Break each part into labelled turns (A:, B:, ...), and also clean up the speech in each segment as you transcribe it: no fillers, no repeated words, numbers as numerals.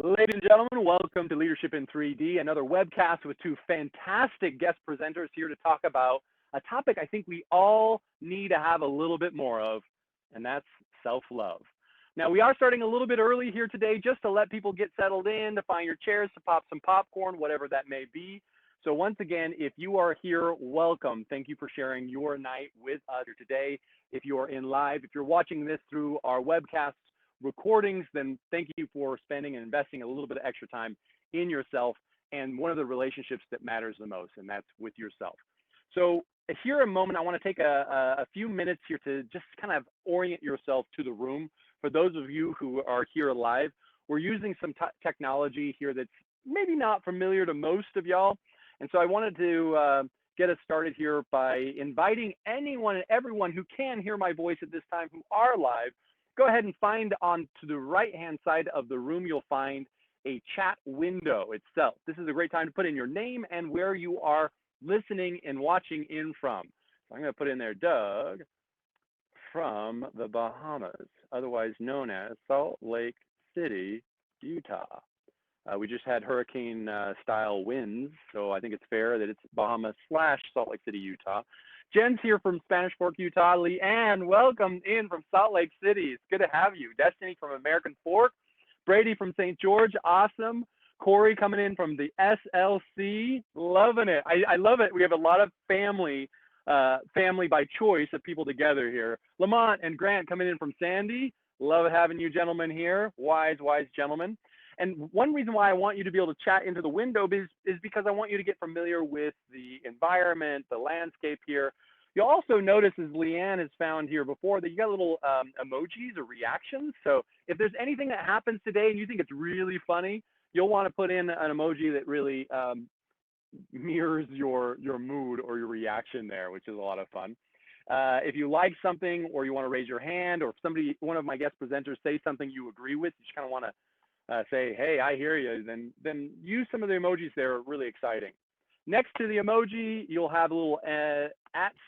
A: Ladies and gentlemen, welcome to Leadership in 3D, another webcast with two fantastic guest presenters here to talk about a topic I think we all need to have a little bit more of, and that's self-love. Now, we are starting a little bit early here today just to let people get settled in, to find your chairs, to pop some popcorn, whatever that may be. So once again, if you are here, welcome. Thank you for sharing your night with us here today. If you are in live, if you're watching this through our webcast recordings, then thank you for spending and investing a little bit of extra time in yourself and one of the relationships that matters the most, and that's with yourself. So here in a moment, I want to take a few minutes here to just kind of orient yourself to the room. For those of you who are here live, we're using some technology here that's maybe not familiar to most of y'all. And so I wanted to get us started here by inviting anyone and everyone who can hear my voice at this time who are live. Go ahead and find on to the right-hand side of the room, you'll find a chat window itself. This is a great time to put in your name and where you are listening and watching in from. So I'm going to put in there, Doug from the Bahamas, otherwise known as Salt Lake City, Utah. We just had hurricane style winds, so I think it's fair that it's Bahamas / Salt Lake City, Utah. Jen's here from Spanish Fork, Utah. Leanne, welcome in from Salt Lake City. It's good to have you. Destiny from American Fork. Brady from St. George, awesome. Corey coming in from the SLC, loving it. I love it. We have a lot of family by choice of people together here. Lamont and Grant coming in from Sandy. Love having you gentlemen here. Wise gentlemen. And one reason why I want you to be able to chat into the window is because I want you to get familiar with the environment, the landscape here. You'll also notice, as Leanne has found here before, that you got little emojis or reactions. So if there's anything that happens today and you think it's really funny, you'll want to put in an emoji that really mirrors your mood or your reaction there, which is a lot of fun. If you like something or you want to raise your hand, or if one of my guest presenters say something you agree with, you just kind of want to say, hey, I hear you, then use some of the emojis there. Really exciting. Next to the emoji, you'll have a little @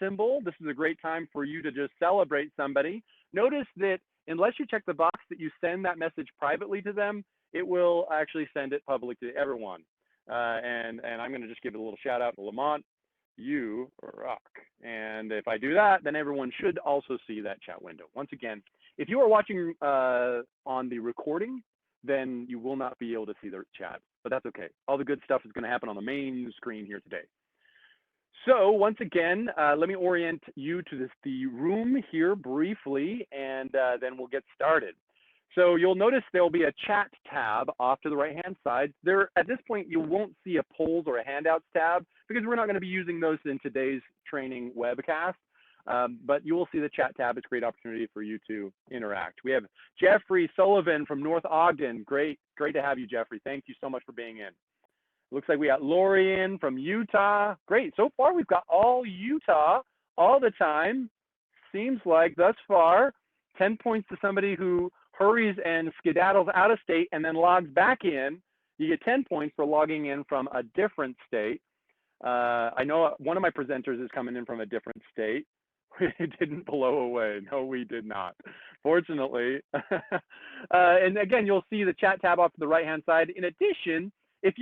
A: symbol. This is a great time for you to just celebrate somebody. Notice that unless you check the box that you send that message privately to them, it will actually send it publicly to everyone. And I'm going to just give it a little shout out to Lamont. You rock. And if I do that, then everyone should also see that chat window. Once again, if you are watching on the recording, then you will not be able to see the chat, but that's okay. All the good stuff is going to happen on the main screen here today. So once again, let me orient you to the room here briefly, and then we'll get started. So you'll notice there'll be a chat tab off to the right-hand side. At this point, you won't see a polls or a handouts tab because we're not going to be using those in today's training webcast. But you will see the chat tab. It's a great opportunity for you to interact. We have Jeffrey Sullivan from North Ogden. Great to have you, Jeffrey. Thank you so much for being in. Looks like we got Lori in from Utah. Great. So far, we've got all Utah all the time. Seems like thus far, 10 points to somebody who hurries and skedaddles out of state and then logs back in. You get 10 points for logging in from a different state. I know one of my presenters is coming in from a different state. We didn't blow away. No, we did not, fortunately. And again, you'll see the chat tab off to the right-hand side. In addition, if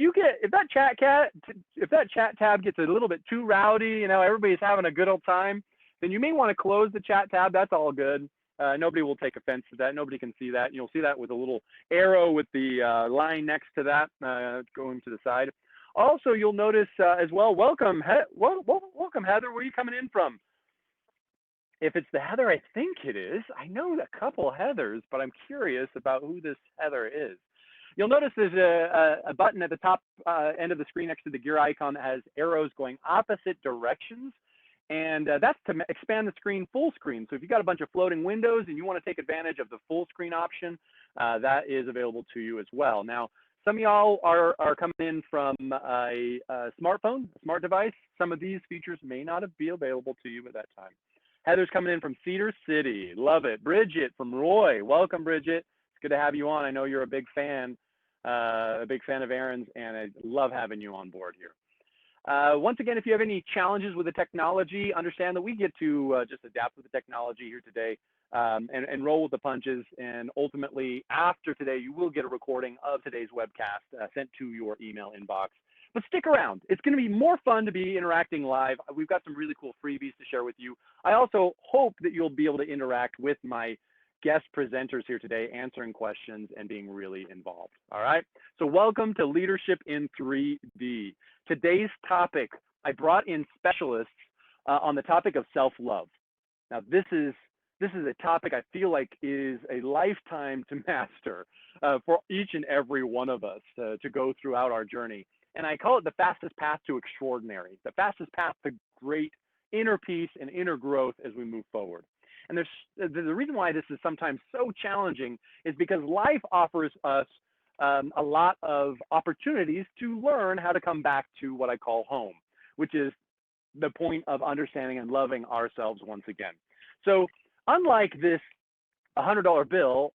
A: that chat tab gets a little bit too rowdy, everybody's having a good old time, then you may want to close the chat tab. That's all good. Nobody will take offense to that. Nobody can see that. You'll see that with a little arrow with the line next to that going to the side. Also, you'll notice as well, welcome, Heather. Where are you coming in from? If it's the Heather I think it is, I know a couple Heathers, but I'm curious about who this Heather is. You'll notice there's a button at the top end of the screen next to the gear icon that has arrows going opposite directions. And that's to expand the screen full screen. So if you've got a bunch of floating windows and you want to take advantage of the full screen option, that is available to you as well. Now, some of y'all are coming in from a smartphone, a smart device. Some of these features may not be available to you at that time. Heather's coming in from Cedar City. Love it. Bridget from Roy. Welcome, Bridget. It's good to have you on. I know you're a big fan of Erin's, and I love having you on board here. Once again, if you have any challenges with the technology, understand that we get to just adapt with the technology here today. and roll with the punches. And ultimately, after today, you will get a recording of today's webcast sent to your email inbox. But stick around. It's going to be more fun to be interacting live. We've got some really cool freebies to share with you. I also hope that you'll be able to interact with my guest presenters here today, answering questions and being really involved. All right. So welcome to Leadership in 3D. Today's topic, I brought in specialists on the topic of self-love. Now, this is a topic I feel like is a lifetime to master for each and every one of us to go throughout our journey. And I call it the fastest path to extraordinary, the fastest path to great inner peace and inner growth as we move forward. And the reason why this is sometimes so challenging is because life offers us a lot of opportunities to learn how to come back to what I call home, which is the point of understanding and loving ourselves once again. So unlike this $100 bill,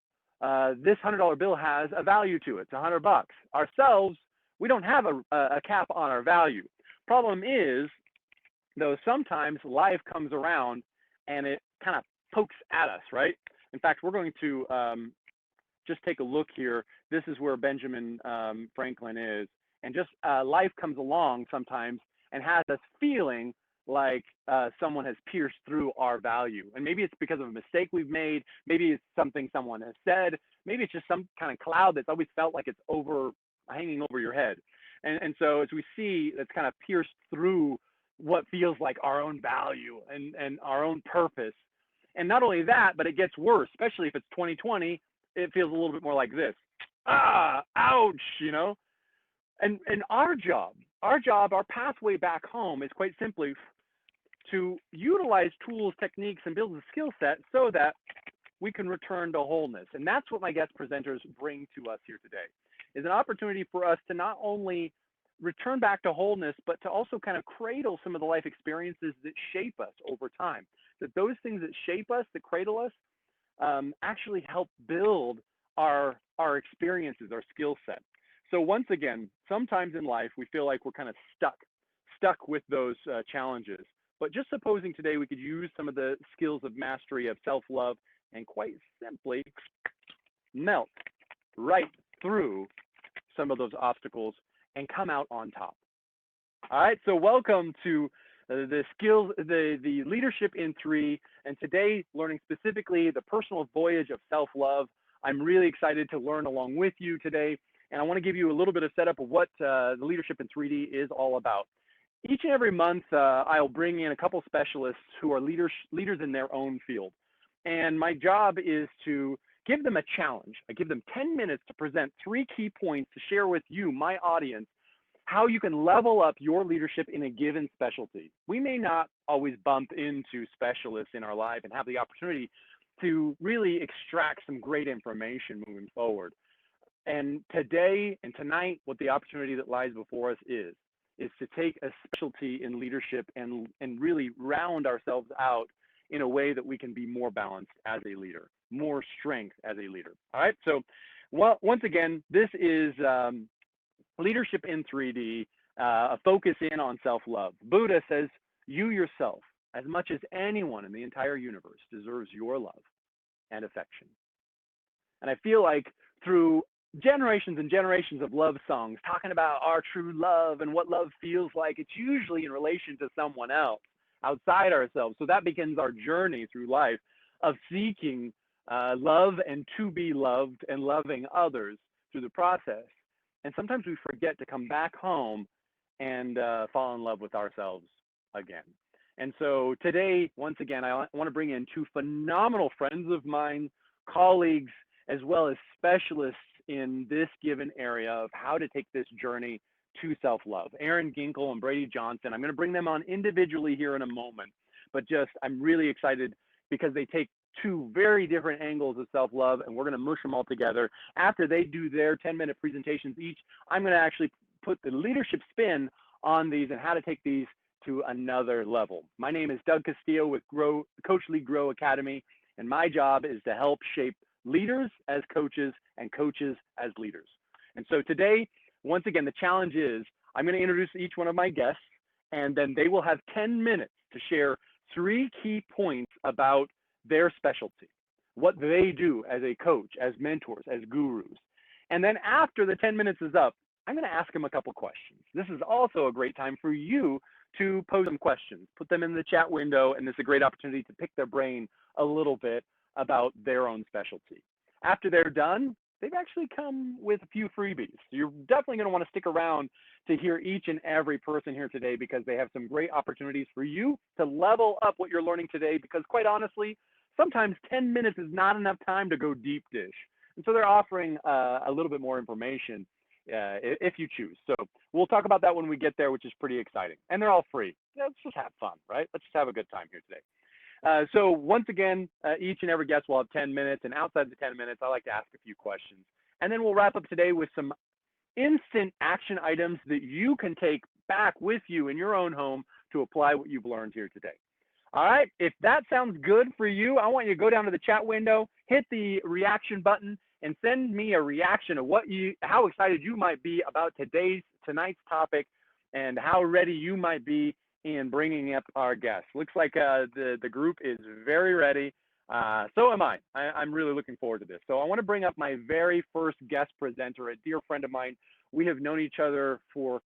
A: this $100 bill has a value to it. It's $100. Ourselves, we don't have a cap on our value. Problem is, though, sometimes life comes around and it kind of pokes at us, right? In fact, we're going to just take a look here. This is where Benjamin Franklin is. And just life comes along sometimes and has us feeling like someone has pierced through our value. And maybe it's because of a mistake we've made. Maybe it's something someone has said. Maybe it's just some kind of cloud that's always felt like it's hanging over your head. And so as we see, that's kind of pierced through what feels like our own value and our own purpose. And not only that, but it gets worse, especially if it's 2020, it feels a little bit more like this. Ouch, you know? And our pathway back home is quite simply to utilize tools, techniques, and build a skill set so that we can return to wholeness. And that's what my guest presenters bring to us here today, is an opportunity for us to not only return back to wholeness, but to also kind of cradle some of the life experiences that shape us over time. That those things that shape us, that cradle us, actually help build our experiences, our skill set. So once again, sometimes in life, we feel like we're kind of stuck with those challenges. But just supposing today we could use some of the skills of mastery of self-love and quite simply melt right through some of those obstacles and come out on top. All right, so welcome to the Leadership in 3, and today learning specifically the personal voyage of self-love. I'm really excited to learn along with you today, and I want to give you a little bit of setup of what the Leadership in 3D is all about. Each and every month, I'll bring in a couple specialists who are leaders in their own field, and my job is to give them a challenge. I give them 10 minutes to present 3 key points to share with you, my audience, how you can level up your leadership in a given specialty. We may not always bump into specialists in our life and have the opportunity to really extract some great information moving forward. And today and tonight, what the opportunity that lies before us is to take a specialty in leadership and really round ourselves out in a way that we can be more balanced as a leader, more strength as a leader. All right, so once again, this is Leadership in 3D, a focus in on self-love. Buddha says, you yourself, as much as anyone in the entire universe, deserves your love and affection. And I feel like through generations and generations of love songs talking about our true love and what love feels like, it's usually in relation to someone else outside ourselves. So that begins our journey through life of seeking love and to be loved and loving others through the process. And sometimes we forget to come back home and fall in love with ourselves again. And so today, once again, I want to bring in 2 phenomenal friends of mine, colleagues, as well as specialists in this given area of how to take this journey to self-love. Erin, Ginkel, and Brady Johnson. I'm going to bring them on individually here in a moment, but I'm really excited because they take 2 very different angles of self-love, and we're going to mush them all together. After they do their 10-minute presentations each, I'm going to actually put the leadership spin on these and how to take these to another level. My name is Doug Castillo with Coach Lead Grow Academy, and my job is to help shape leaders as coaches and coaches as leaders. And so today, once again, the challenge is I'm going to introduce each one of my guests, and then they will have 10 minutes to share 3 key points about their specialty. what they do as a coach, as mentors, as gurus. And then after the 10 minutes is up, I'm going to ask them a couple questions. This is also a great time for you to pose some questions, put them in the chat window, and this is a great opportunity to pick their brain a little bit about their own specialty. After they're done, they've actually come with a few freebies. So you're definitely going to want to stick around to hear each and every person here today, because they have some great opportunities for you to level up what you're learning today, because quite honestly, sometimes 10 minutes is not enough time to go deep dish. And so they're offering a little bit more information if you choose. So we'll talk about that when we get there, which is pretty exciting. And they're all free. Let's just have fun, right? Let's just have a good time here today. So once again, each and every guest will have 10 minutes, and outside the 10 minutes, I like to ask a few questions. And then we'll wrap up today with some instant action items that you can take back with you in your own home to apply what you've learned here today. All right, if that sounds good for you, I want you to go down to the chat window, hit the reaction button, and send me a reaction of how excited you might be about tonight's topic, and how ready you might be in bringing up our guests. Looks like the group is very ready. So am I. I'm really looking forward to this. So I want to bring up my very first guest presenter, a dear friend of mine. We have known each other for,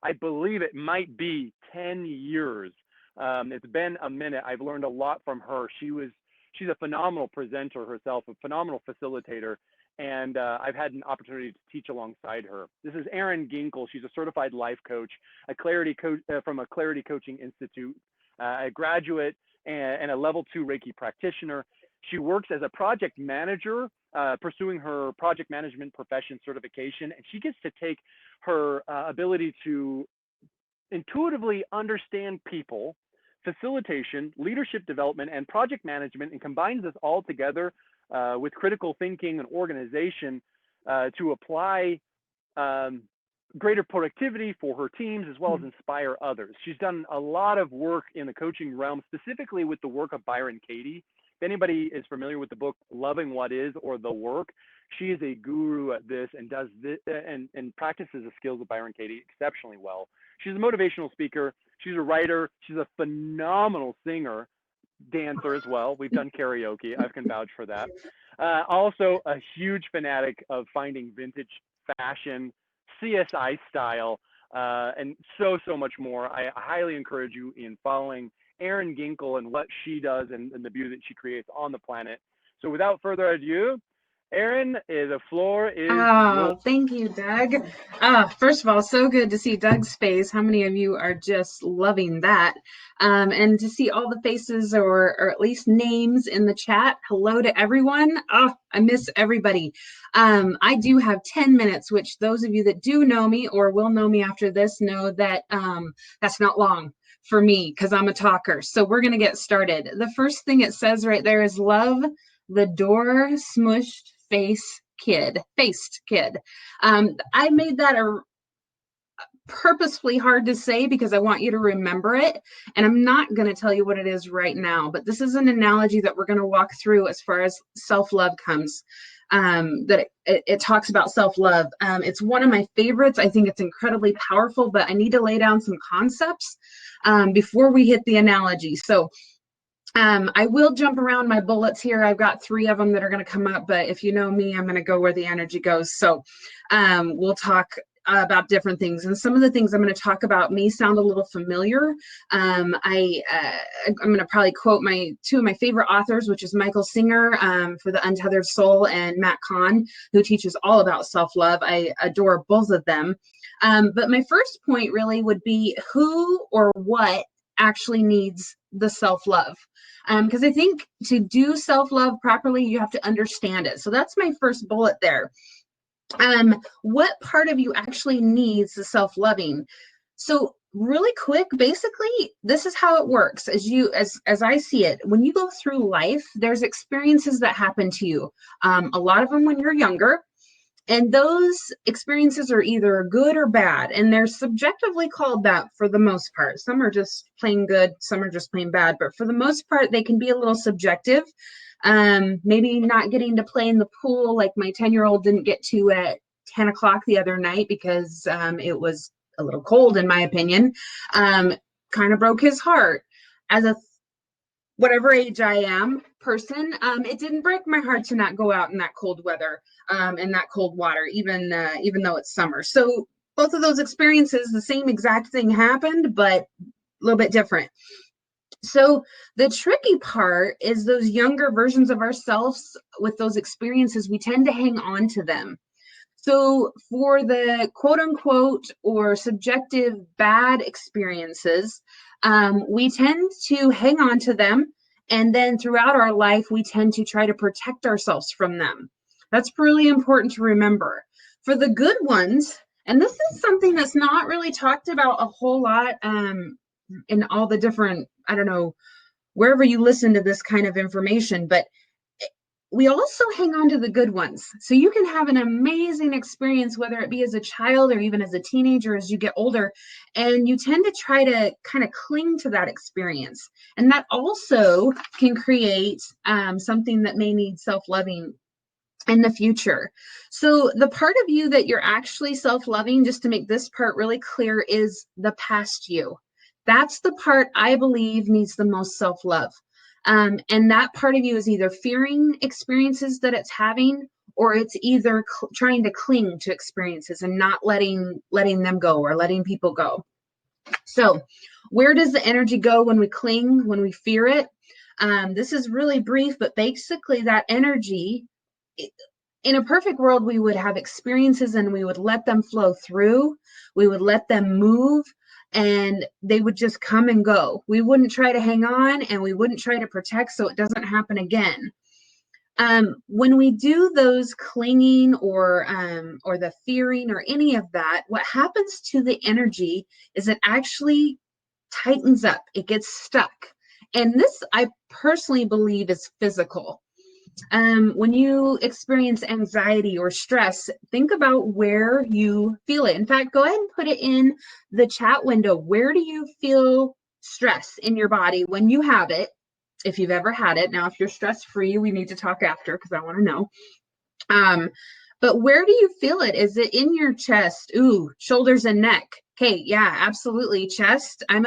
A: I believe it might be 10 years. It's been a minute. I've learned a lot from her. She's a phenomenal presenter herself, a phenomenal facilitator, and I've had an opportunity to teach alongside her. This is Erin Ginkel. She's a certified life coach, a clarity coach from a Clarity Coaching Institute, a graduate and a level 2 Reiki practitioner. She works as a project manager, pursuing her project management profession certification, and she gets to take her ability to intuitively understand people, facilitation, leadership development, and project management, and combines this all together with critical thinking and organization to apply greater productivity for her teams, as well as inspire others. She's done a lot of work in the coaching realm, specifically with the work of Byron Katie. If anybody is familiar with the book Loving What Is, or The Work, she is a guru at this and does this and practices the skills of Byron Katie exceptionally well. She's a motivational speaker. She's a writer. She's a phenomenal singer, dancer as well. We've done karaoke. I can vouch for that. Also a huge fanatic of finding vintage fashion, CSI style, and so much more. I highly encourage you in following Erin Ginkel and what she does and the beauty that she creates on the planet. So without further ado, Erin, the floor is yours.
B: Thank you, Doug. First of all, so good to see Doug's face. How many of you are just loving that? And to see all the faces or at least names in the chat. Hello to everyone. I miss everybody. I do have 10 minutes, which those of you that do know me or will know me after this know that that's not long for me because I'm a talker. So we're going to get started. The first thing it says right there is love the door smushed faced kid. I made that a purposefully hard to say because I want you to remember it, and I'm not going to tell you what it is right now, but this is an analogy that we're going to walk through as far as self-love comes. That it talks about self-love. It's one of my favorites. I think it's incredibly powerful, but I need to lay down some concepts before we hit the analogy. So I will jump around my bullets here. I've got 3 of them that are going to come up, but if you know me, I'm going to go where the energy goes. So we'll talk about different things. And some of the things I'm going to talk about may sound a little familiar. I'm going to probably quote 2 of my favorite authors, which is Michael Singer for The Untethered Soul and Matt Kahn, who teaches all about self-love. I adore both of them. But my first point really would be who or what actually needs the self-love. Because I think to do self-love properly, you have to understand it. So that's my first bullet there. What part of you actually needs the self-loving? So really quick, basically, this is how it works. As I see it, when you go through life, there's experiences that happen to you. A lot of them when you're younger. And those experiences are either good or bad, and they're subjectively called that for the most part. Some are just plain good, some are just plain bad, but for the most part, they can be a little subjective. Maybe not getting to play in the pool like my 10-year-old didn't get to at 10 o'clock the other night because it was a little cold, in my opinion, kind of broke his heart. As a whatever age I am person, it didn't break my heart to not go out in that cold weather, in that cold water, even though it's summer. So both of those experiences, the same exact thing happened, but a little bit different. So the tricky part is those younger versions of ourselves with those experiences, we tend to hang on to them. So for the quote unquote or subjective bad experiences, we tend to hang on to them. And then throughout our life, we tend to try to protect ourselves from them. That's really important to remember. For the good ones, and this is something that's not really talked about a whole lot in all the different, I don't know, wherever you listen to this kind of information, but we also hang on to the good ones. So you can have an amazing experience, whether it be as a child or even as a teenager, as you get older, and you tend to try to kind of cling to that experience. And that also can create something that may need self-loving in the future. So the part of you that you're actually self-loving, just to make this part really clear, is the past you. That's the part I believe needs the most self-love. And that part of you is either fearing experiences that it's having, or it's either trying to cling to experiences and not letting them go or letting people go. So where does the energy go when we cling, when we fear it? This is really brief, but basically that energy, in a perfect world, we would have experiences and we would let them flow through. We would let them move and they would just come and go. We wouldn't try to hang on and we wouldn't try to protect so it doesn't happen again. When we do those clinging or the fearing or any of that, what happens to the energy is it actually tightens up. It gets stuck. And this, I personally believe, is physical. When you experience anxiety or stress, think about where you feel it. In fact, go ahead and put it in the chat window. Where do you feel stress in your body when you have it? If you've ever had it. Now, if you're stress-free, we need to talk after because I want to know. But where do you feel it? Is it in your chest? Ooh, shoulders and neck. Okay, yeah, absolutely. Chest. I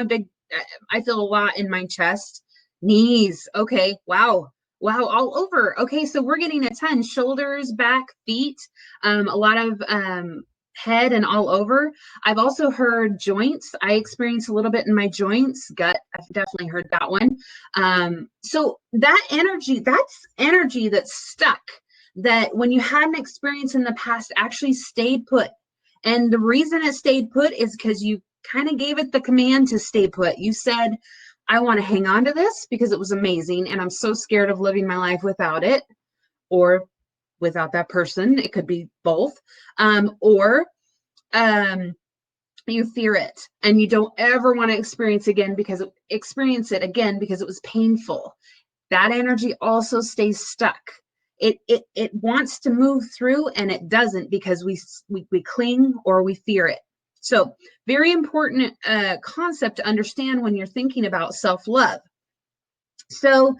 B: feel a lot in my chest. Knees. Okay, wow. Wow, all over. Okay, so we're getting a ton. Shoulders, back, feet, a lot of head and all over. I've also heard joints. I experience a little bit in my joints. Gut, I've definitely heard that one. So that energy, that's energy that's stuck, that when you had an experience in the past actually stayed put. And the reason it stayed put is because you kind of gave it the command to stay put. You said, I want to hang on to this because it was amazing and I'm so scared of living my life without it or without that person. It could be both. Or you fear it and you don't ever want to experience it again because it was painful. That energy also stays stuck. It wants to move through and it doesn't because we cling or we fear it. So very important concept to understand when you're thinking about self-love. So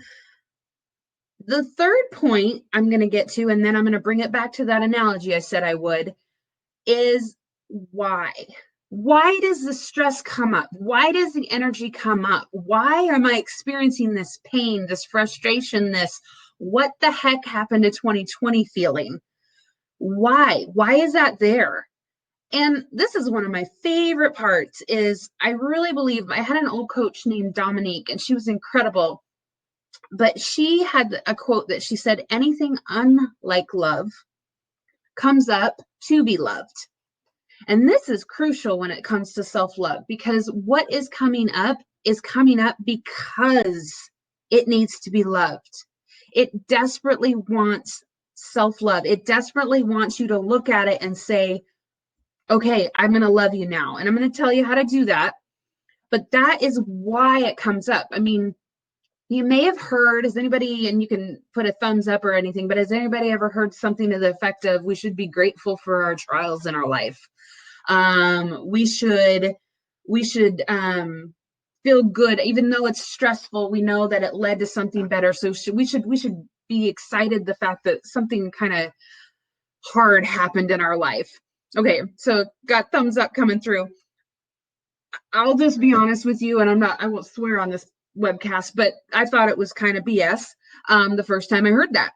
B: the third point I'm going to get to, and then I'm going to bring it back to that analogy I said I would, is why. Why does the stress come up? Why does the energy come up? Why am I experiencing this pain, this frustration, this what the heck happened to 2020 feeling? Why? Why is that there? And this is one of my favorite parts is I really believe I had an old coach named Dominique and she was incredible. But she had a quote that she said, anything unlike love comes up to be loved. And this is crucial when it comes to self-love because what is coming up because it needs to be loved. It desperately wants self-love. It desperately wants you to look at it and say, okay, I'm going to love you now. And I'm going to tell you how to do that. But that is why it comes up. I mean, you may have heard, has anybody, and you can put a thumbs up or anything, but has anybody ever heard something to the effect of, we should be grateful for our trials in our life. We should feel good, even though it's stressful, we know that it led to something better. So we should be excited the fact that something kind of hard happened in our life. Okay, so got thumbs up coming through. I'll just be honest with you, and I won't swear on this webcast, but I thought it was kind of BS the first time I heard that.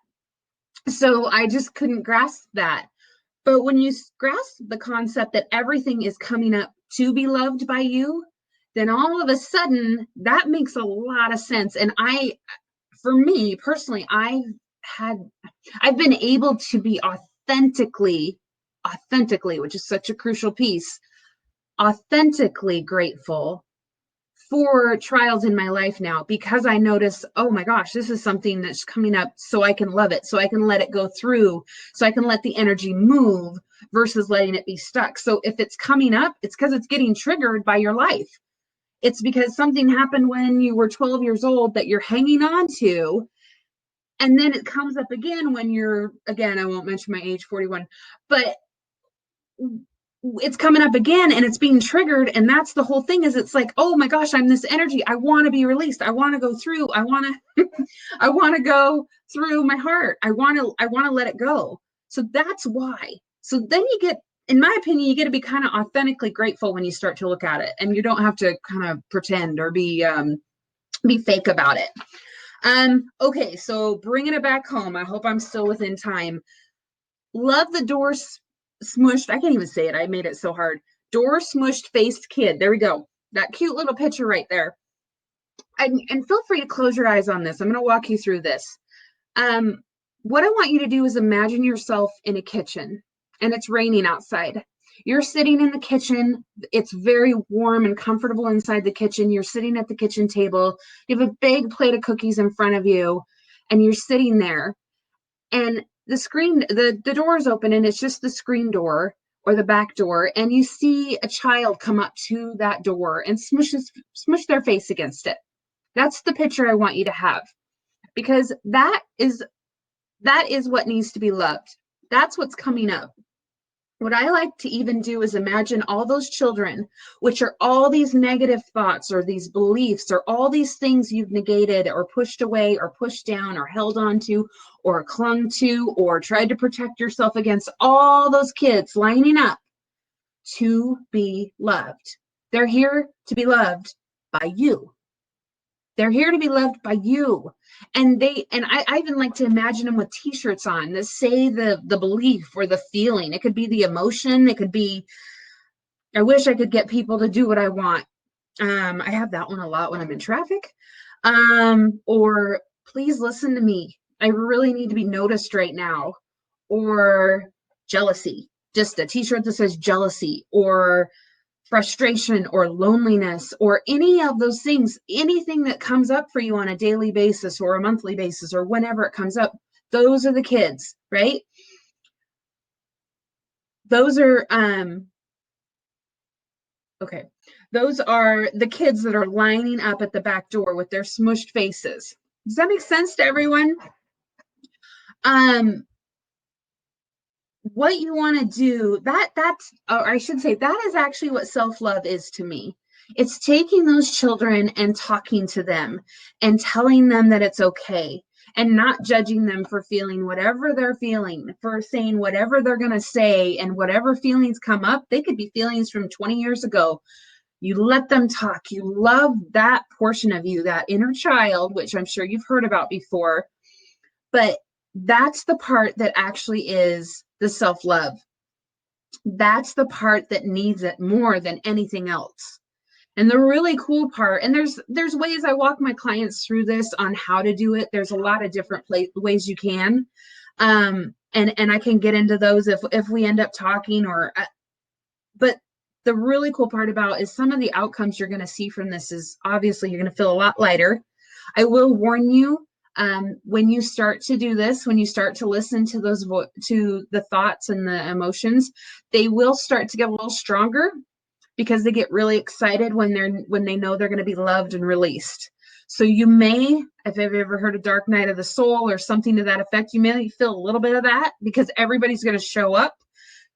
B: So I just couldn't grasp that. But when you grasp the concept that everything is coming up to be loved by you, then all of a sudden that makes a lot of sense. And for me personally, I've been able to be authentically, which is such a crucial piece, authentically grateful for trials in my life now, because I notice, oh my gosh, this is something that's coming up, so I can love it, so I can let it go through, so I can let the energy move versus letting it be stuck. So if it's coming up, it's because it's getting triggered by your life. It's because something happened when you were 12 years old that you're hanging on to. And then it comes up again when you're, again, I won't mention my age, 41, but it's coming up again and it's being triggered. And that's the whole thing, is it's like, oh my gosh, I'm this energy. I want to be released. I want to go through. I want to go through my heart. I want to let it go. So that's why. So then you get, in my opinion, you get to be kind of authentically grateful when you start to look at it, and you don't have to kind of pretend or be fake about it. Okay. So bringing it back home, I hope I'm still within time. Love the door smushed. I can't even say it. I made it so hard. Door smushed faced kid. There we go. That cute little picture right there. And feel free to close your eyes on this. I'm going to walk you through this. What I want you to do is imagine yourself in a kitchen, and it's raining outside. You're sitting in the kitchen. It's very warm and comfortable inside the kitchen. You're sitting at the kitchen table. You have a big plate of cookies in front of you, and you're sitting there. And the door is open, and it's just the screen door or the back door. And you see a child come up to that door and smush their face against it. That's the picture I want you to have, because that is what needs to be loved. That's what's coming up. What I like to even do is imagine all those children, which are all these negative thoughts or these beliefs or all these things you've negated or pushed away or pushed down or held on to or clung to or tried to protect yourself against, all those kids lining up to be loved. They're here to be loved by you. They're here to be loved by you. And I even like to imagine them with t-shirts on that say the belief or the feeling. It could be the emotion. It could be, I wish I could get people to do what I want. I have that one a lot when I'm in traffic. Or please listen to me. I really need to be noticed right now. Or jealousy, just a t-shirt that says jealousy, or frustration or loneliness or any of those things, anything that comes up for you on a daily basis or a monthly basis or whenever it comes up. Those are the kids, right? Those are okay. Those are the kids that are lining up at the back door with their smushed faces. Does that make sense to everyone? What you want to do, or I should say, that is actually what self-love is to me. It's taking those children and talking to them and telling them that it's okay, and not judging them for feeling whatever they're feeling, for saying whatever they're going to say, and whatever feelings come up. They could be feelings from 20 years ago. You let them talk. You love that portion of you, that inner child, which I'm sure you've heard about before. But that's the part that actually is the self-love. That's the part that needs it more than anything else. And the really cool part, and there's ways I walk my clients through this on how to do it. There's a lot of different ways you can. And I can get into those if we end up talking, but the really cool part about is some of the outcomes you're going to see from this is obviously you're going to feel a lot lighter. I will warn you, when you start to do this, when you start to listen to to the thoughts and the emotions, they will start to get a little stronger, because they get really excited when they know they're going to be loved and released. So you may, if you've ever heard of Dark Night of the Soul or something to that effect, you may feel a little bit of that, because everybody's going to show up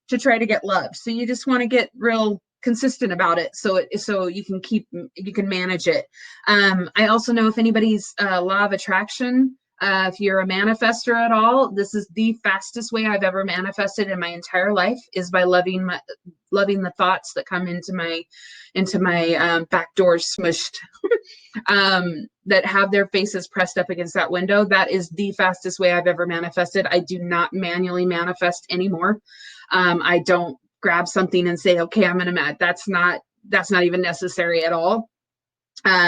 B: to try to get loved. So you just want to get real consistent about it, so you can manage it. I also know if anybody's law of attraction If you're a manifester at all, this is the fastest way I've ever manifested in my entire life, is by loving the thoughts that come into my back doors smushed, that have their faces pressed up against that window. That is the fastest way I've ever manifested. I do not manually manifest anymore. I don't grab something and say, okay, I'm going to that's not even necessary at all.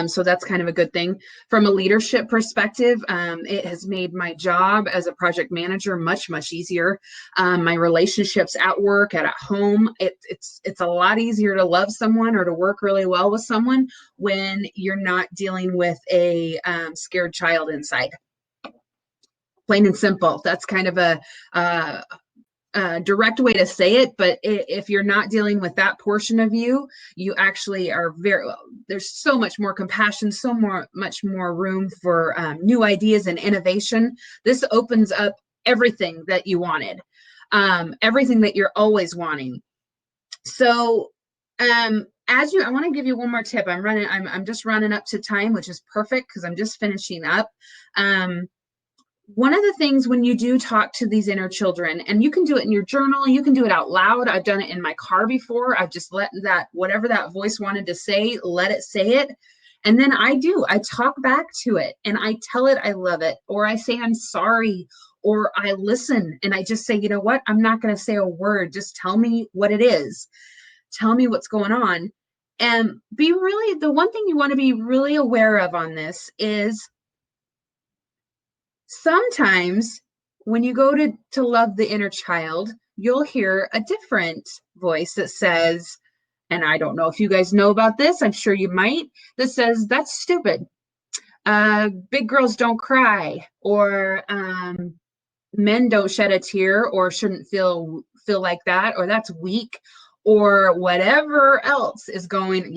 B: So that's kind of a good thing. From a leadership perspective, it has made my job as a project manager much, much easier. My relationships at work and at home, it's a lot easier to love someone or to work really well with someone when you're not dealing with a scared child inside. Plain and simple. That's kind of a direct way to say it, but if you're not dealing with that portion of you, you actually are there's so much more compassion, much more room for new ideas and innovation. This opens up everything that you wanted, everything that you're always wanting. So I want to give you one more tip. I'm just running up to time, which is perfect because I'm just finishing up. One of the things when you do talk to these inner children, and you can do it in your journal, you can do it out loud. I've done it in my car before. I've just let whatever that voice wanted to say, let it say it. And then I talk back to it and I tell it I love it, or I say I'm sorry, or I listen and I just say, you know what? I'm not going to say a word. Just tell me what it is. Tell me what's going on. And the one thing you want to be really aware of on this is, sometimes when you go to love the inner child, you'll hear a different voice that says, and I don't know if you guys know about this, I'm sure you might, that says, that's stupid. Big girls don't cry, or men don't shed a tear, or shouldn't feel like that, or that's weak, or whatever else is going,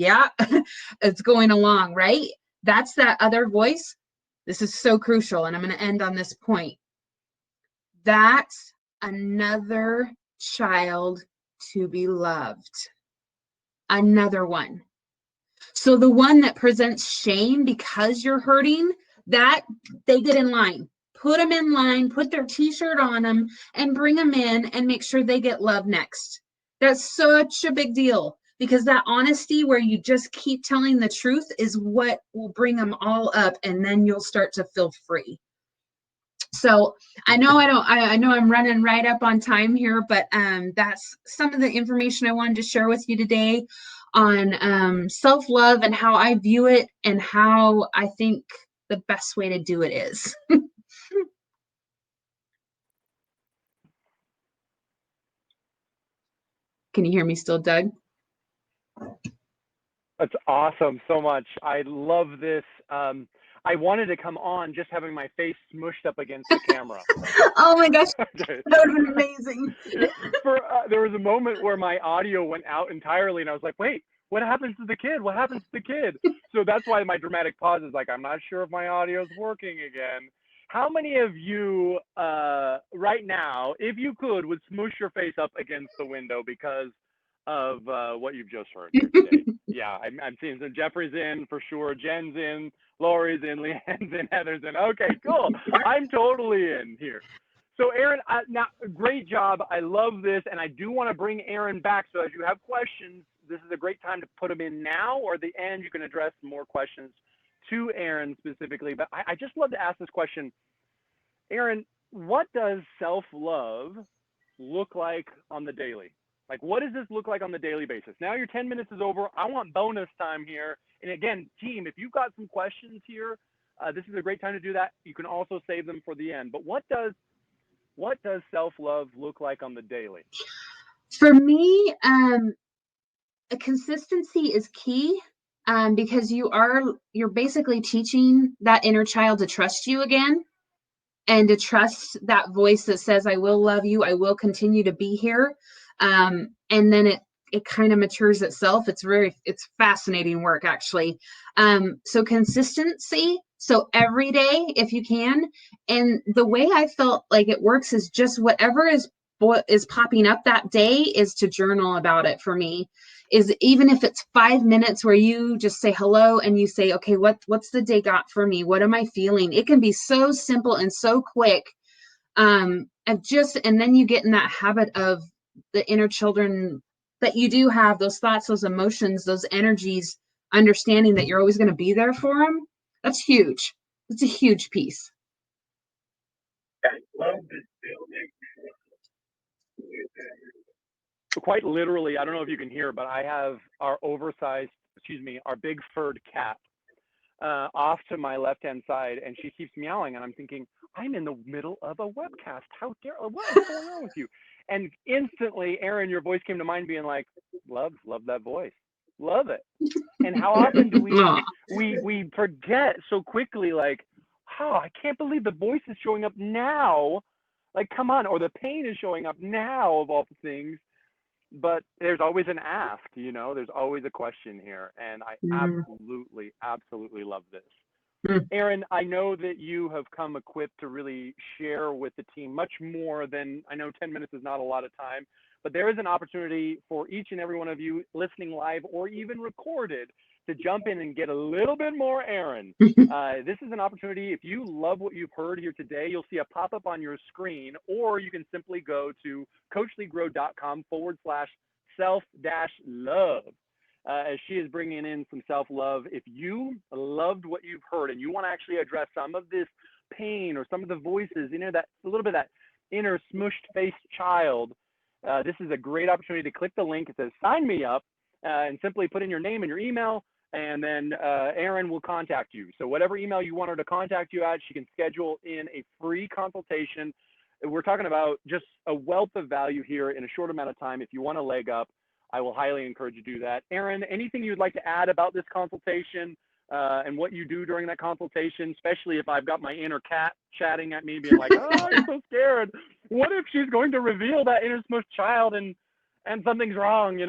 B: it's going along, right? That's that other voice. This is so crucial, and I'm going to end on this point. That's another child to be loved. Another one. So the one that presents shame because you're hurting, that they get in line. Put them in line, put their t-shirt on them, and bring them in and make sure they get love next. That's such a big deal, because that honesty where you just keep telling the truth is what will bring them all up, and then you'll start to feel free. So I know I'm running right up on time here, but that's some of the information I wanted to share with you today on self-love and how I view it and how I think the best way to do it is. Can you hear me still, Doug?
A: That's awesome so much. I love this. I wanted to come on just having my face smushed up against the camera.
B: Oh my gosh, that would have been amazing.
A: There was a moment where my audio went out entirely, and I was like, wait, what happens to the kid? What happens to the kid? So that's why my dramatic pause is like, I'm not sure if my audio is working again. How many of you right now, if you could, would smoosh your face up against the window because of what you've just heard here today? Yeah, I'm seeing some. Jeffrey's in for sure. Jen's in. Lori's in. Leanne's in. Heather's in. Okay, cool. I'm totally in here. So Erin, now great job. I love this, and I do want to bring Erin back. So as you have questions, this is a great time to put them in now, or at the end you can address more questions to Erin specifically. But I just love to ask this question, Erin. What does self-love look like on the daily? Like, what does this look like on the daily basis? Now your 10 minutes is over. I want bonus time here. And again, team, if you've got some questions here, this is a great time to do that. You can also save them for the end. But what does self-love look like on the daily?
B: For me, consistency is key, because you're basically teaching that inner child to trust you again, and to trust that voice that says, I will love you, I will continue to be here. And then it kind of matures itself. It's fascinating work, actually. So consistency. So every day, if you can. And the way I felt like it works is just whatever is what is popping up that day is to journal about it for me. Is even if it's 5 minutes where you just say hello and you say, okay, what's the day got for me? What am I feeling? It can be so simple and so quick. And then you get in that habit of the inner children that you do have, those thoughts, those emotions, those energies, understanding that you're always going to be there for them. That's huge. It's a huge piece.
A: I love this building. So quite literally, I don't know if you can hear, but I have our our big furred cat off to my left-hand side, and she keeps meowing, and I'm thinking, I'm in the middle of a webcast. How dare, what is going on with you? And instantly, Erin, your voice came to mind being like, love that voice. Love it. And how often do we forget so quickly, like, oh, I can't believe the voice is showing up now. Like, come on, or the pain is showing up now of all things. But there's always an ask, there's always a question here. And I absolutely love this. Erin, I know that you have come equipped to really share with the team much more than, I know 10 minutes is not a lot of time, but there is an opportunity for each and every one of you listening live or even recorded to jump in and get a little bit more Erin. This is an opportunity. If you love what you've heard here today, you'll see a pop-up on your screen, or you can simply go to coachlygrow.com/self-love. As she is bringing in some self-love. If you loved what you've heard and you want to actually address some of this pain or some of the voices, that a little bit of that inner smushed-faced child, this is a great opportunity to click the link. It says sign me up, and simply put in your name and your email, and then Erin will contact you. So whatever email you want her to contact you at, she can schedule in a free consultation. We're talking about just a wealth of value here in a short amount of time. If you want a leg up, I will highly encourage you to do that. Erin, anything you'd like to add about this consultation and what you do during that consultation, especially if I've got my inner cat chatting at me, being like, oh, I'm so scared. What if she's going to reveal that inner smushed child and something's wrong,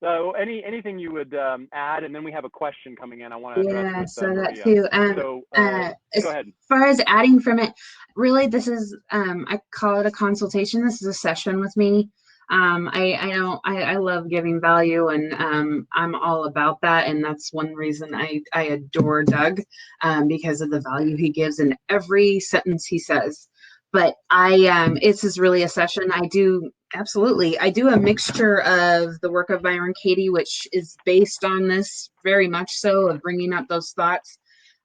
A: So anything you would add, and then we have a question coming in I want to address with
B: so
A: Maria.
B: that too.
A: Go ahead.
B: As far as adding from it, really, this is, I call it a consultation. This is a session with me. I love giving value, and I'm all about that. And that's one reason I adore Doug, because of the value he gives in every sentence he says. But this is really a session. I do a mixture of the work of Byron Katie, which is based on this very much so, of bringing up those thoughts.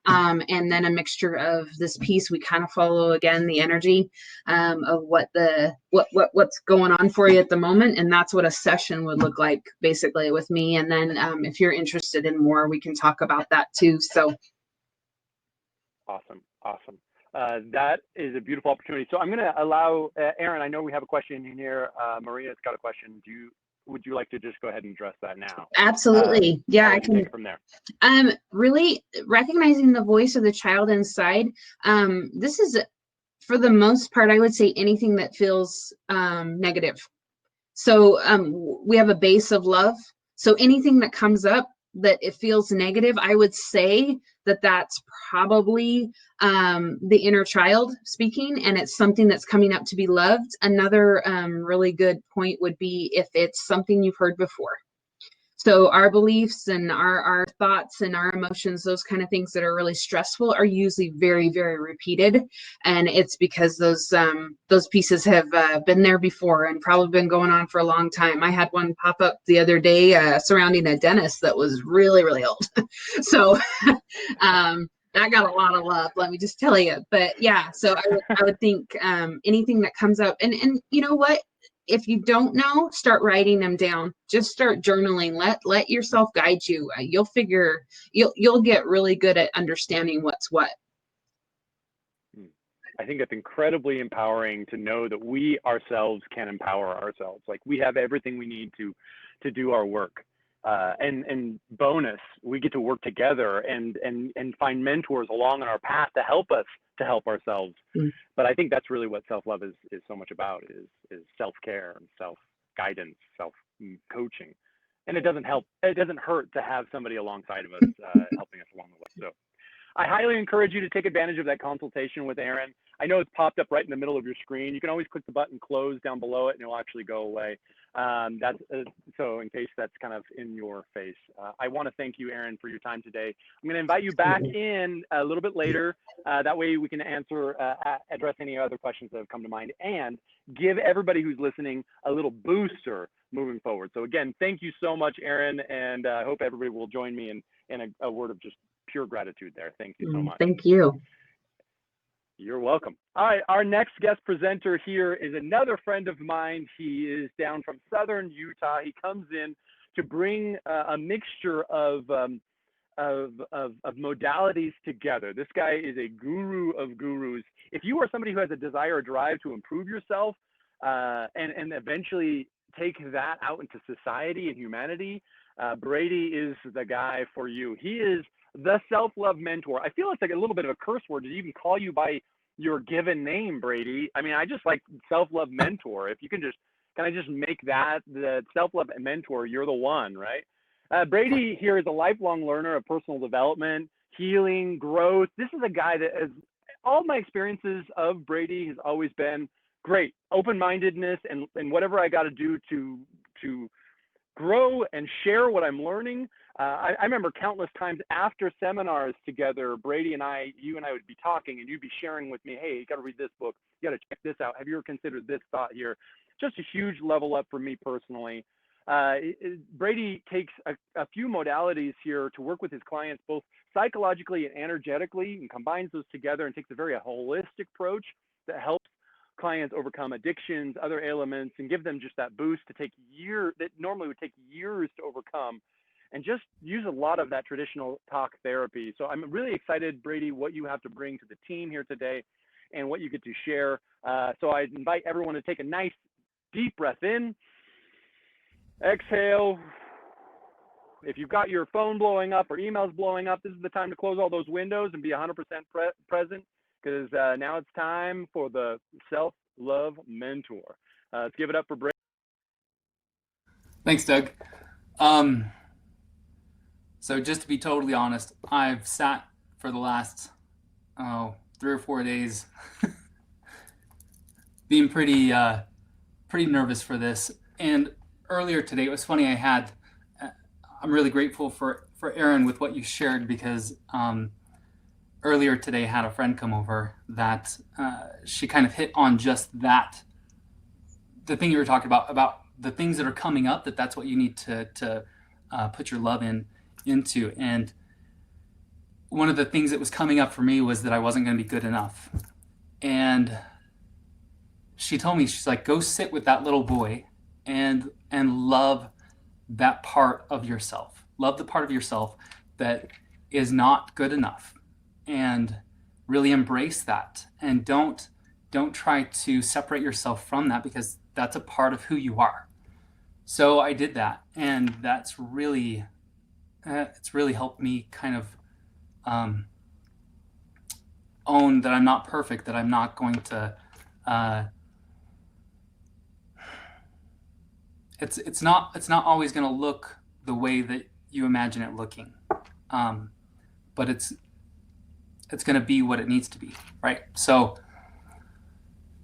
B: And then a mixture of this piece. We kind of follow again the energy of what's going on for you at the moment, and that's what a session would look like basically with me. And then if you're interested in more, we can talk about that too. So
A: awesome. That is a beautiful opportunity. So I'm going to allow Erin. I know we have a question in here. Maria's got a question. Would you like to just go ahead and address that now?
B: Absolutely. Yeah, I can
A: take it from there.
B: Really recognizing the voice of the child inside. This is, for the most part, I would say anything that feels negative. So we have a base of love. So anything that comes up that it feels negative, I would say that that's probably the inner child speaking, and it's something that's coming up to be loved. Another really good point would be if it's something you've heard before. So our beliefs and our thoughts and our emotions, those kind of things that are really stressful, are usually very, very repeated. And it's because those pieces have been there before and probably been going on for a long time. I had one pop up the other day surrounding a dentist that was really, really old. So that got a lot of love, let me just tell you. But yeah, so I would think anything that comes up, and you know what? If you don't know, start writing them down. Just start journaling. Let yourself guide you. You'll get really good at understanding what's what.
A: I think it's incredibly empowering to know that we ourselves can empower ourselves. Like, we have everything we need to do our work. And bonus, we get to work together and find mentors along on our path to help us to help ourselves. But I think that's really what self-love is so much about, is self-care and self-guidance, self-coaching. And it doesn't hurt to have somebody alongside of us helping us along the way. So I highly encourage you to take advantage of that consultation with Erin. I know it's popped up right in the middle of your screen. You can always click the button close down below it and it'll actually go away. That's so in case that's kind of in your face. I want to thank you, Erin, for your time today. I'm going to invite you back in a little bit later. That way we can address any other questions that have come to mind and give everybody who's listening a little booster moving forward. So again, thank you so much, Erin, and I hope everybody will join me in a word of just pure gratitude there. Thank you so much.
B: Thank you.
A: You're welcome. All right, our next guest presenter here is another friend of mine. He is down from southern Utah. He comes in to bring a mixture of modalities together. This guy is a guru of gurus. If you are somebody who has a desire or drive to improve yourself and eventually take that out into society and humanity, Brady is the guy for you. He is the self-love mentor. I feel it's like a little bit of a curse word to even call you by your given name, Brady. I mean, I just like self-love mentor. If you can I just make that the self-love mentor, you're the one, right? Brady here is a lifelong learner of personal development, healing, growth. This is a guy that has, all my experiences of Brady has always been great, open-mindedness and whatever I got to do to grow and share what I'm learning. I remember countless times after seminars together, Brady and you and I would be talking and you'd be sharing with me, hey, you got to read this book. You got to check this out. Have you ever considered this thought here? Just a huge level up for me personally. Brady takes a few modalities here to work with his clients, both psychologically and energetically, and combines those together and takes a very holistic approach that helps clients overcome addictions, other ailments, and give them just that boost to take years that normally would take years to overcome, and just use a lot of that traditional talk therapy. So I'm really excited, Brady, what you have to bring to the team here today and what you get to share. So I invite everyone to take a nice deep breath in, exhale. If you've got your phone blowing up or emails blowing up, this is the time to close all those windows and be 100% present, because now it's time for the self-love mentor. Let's give it up for Brady.
C: Thanks, Doug. So just to be totally honest, I've sat for the last 3 or 4 days being pretty nervous for this. And earlier today, it was funny, I'm really grateful for Erin with what you shared, because earlier today I had a friend come over that she kind of hit on just that, the thing you were talking about the things that are coming up, that's what you need to put your love into. And one of the things that was coming up for me was that I wasn't going to be good enough. And she told me, she's like, go sit with that little boy and love that part of yourself. Love the part of yourself that is not good enough, and really embrace that. And don't try to separate yourself from that, because that's a part of who you are. So I did that, and that's really it's really helped me kind of own that I'm not perfect, that I'm not going to it's not always going to look the way that you imagine it looking, but it's going to be what it needs to be, right? So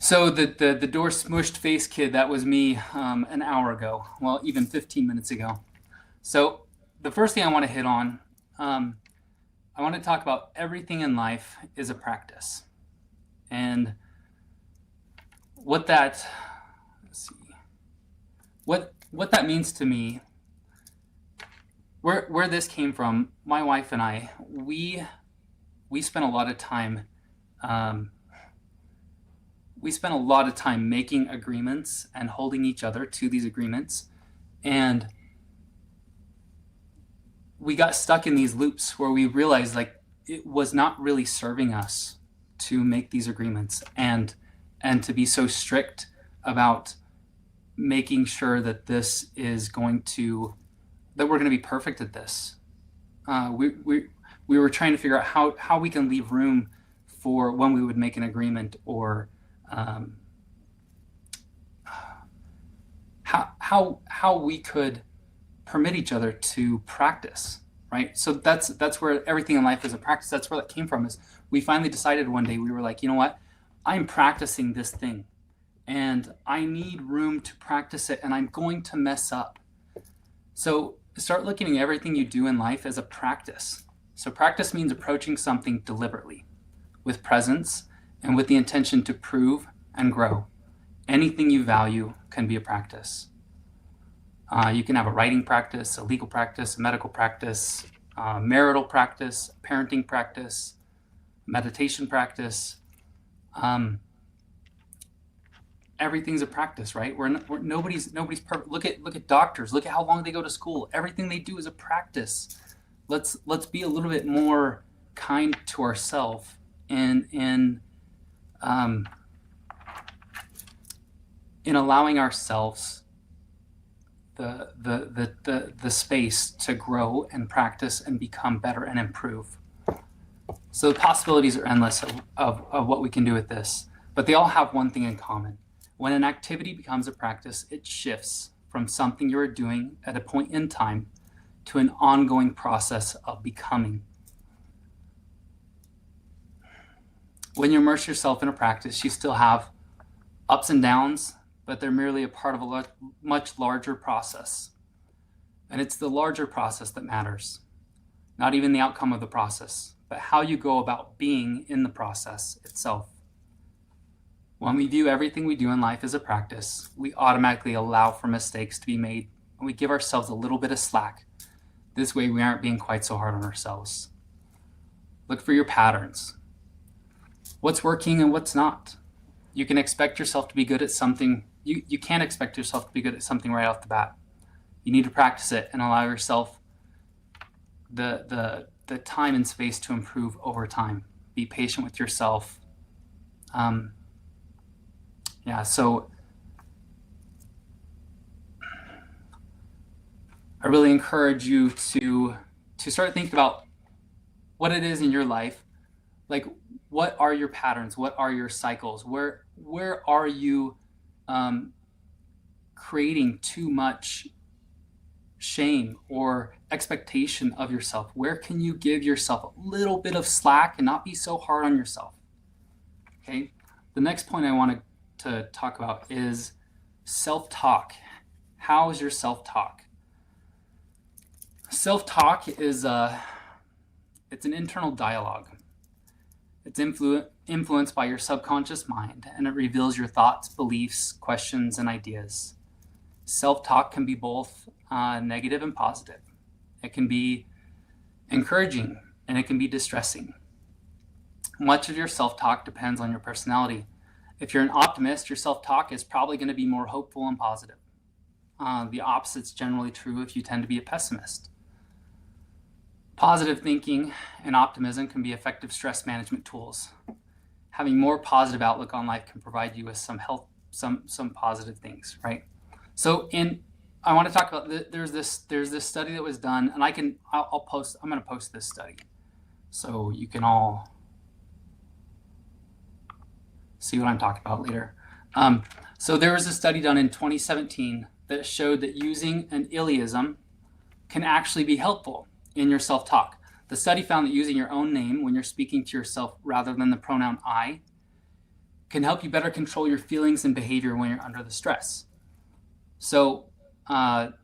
C: the door smushed face kid, that was me an hour ago, well, even 15 minutes ago. So the first thing I want to hit on, I want to talk about everything in life is a practice, and what that means to me. Where this came from, my wife and I, we spent a lot of time making agreements and holding each other to these agreements, and we got stuck in these loops where we realized like it was not really serving us to make these agreements and to be so strict about making sure that that we're going to be perfect at this. We were trying to figure out how we can leave room for when we would make an agreement, or how we could permit each other to practice, right? So that's where everything in life is a practice. That's where that came from. Is we finally decided one day, we were like, you know what? I'm practicing this thing and I need room to practice it and I'm going to mess up. So start looking at everything you do in life as a practice. So practice means approaching something deliberately, with presence and with the intention to prove and grow. Anything you value can be a practice. You can have a writing practice, a legal practice, a medical practice, marital practice, parenting practice, meditation practice. Everything's a practice, right? Nobody's perfect. Look at doctors. Look at how long they go to school. Everything they do is a practice. Let's be a little bit more kind to ourselves in allowing ourselves the space to grow and practice and become better and improve. So the possibilities are endless of what we can do with this, but they all have one thing in common. When an activity becomes a practice, it shifts from something you're doing at a point in time to an ongoing process of becoming. When you immerse yourself in a practice, you still have ups and downs, but they're merely a part of a much larger process. And it's the larger process that matters, not even the outcome of the process, but how you go about being in the process itself. When we view everything we do in life as a practice, we automatically allow for mistakes to be made, and we give ourselves a little bit of slack. This way we aren't being quite so hard on ourselves. Look for your patterns. What's working and what's not? You can expect yourself to be good at something. You can't expect yourself to be good at something right off the bat. You need to practice it and allow yourself the time and space to improve over time. Be patient with yourself. So I really encourage you to start thinking about what it is in your life. Like, what are your patterns? What are your cycles? Where are you creating too much shame or expectation of yourself? Where can you give yourself a little bit of slack and not be so hard on yourself? Okay. The next point I want to talk about is self-talk. How is your self-talk? Self-talk is it's an internal dialogue. It's influenced by your subconscious mind, and it reveals your thoughts, beliefs, questions, and ideas. Self-talk can be both negative and positive. It can be encouraging, and it can be distressing. Much of your self-talk depends on your personality. If you're an optimist, your self-talk is probably going to be more hopeful and positive. The opposite's generally true if you tend to be a pessimist. Positive thinking and optimism can be effective stress management tools. Having more positive outlook on life can provide you with some positive things, right? So I want to talk about there's this study that was done, and I'm going to post this study so you can all see what I'm talking about later. So there was a study done in 2017 that showed that using an Iliism can actually be helpful in your self-talk. The study found that using your own name when you're speaking to yourself rather than the pronoun I can help you better control your feelings and behavior when you're under the stress. So the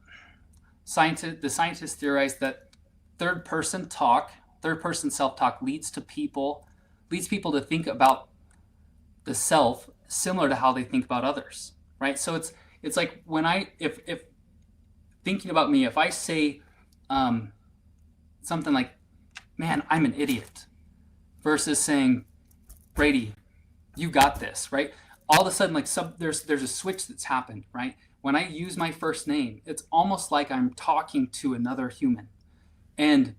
C: scientists theorized that third person self-talk leads people to think about the self similar to how they think about others, right? So it's like when if thinking about me, if I say something like, man, I'm an idiot, versus saying, Brady, you got this, right? All of a sudden, there's a switch that's happened, right? When I use my first name, it's almost like I'm talking to another human. And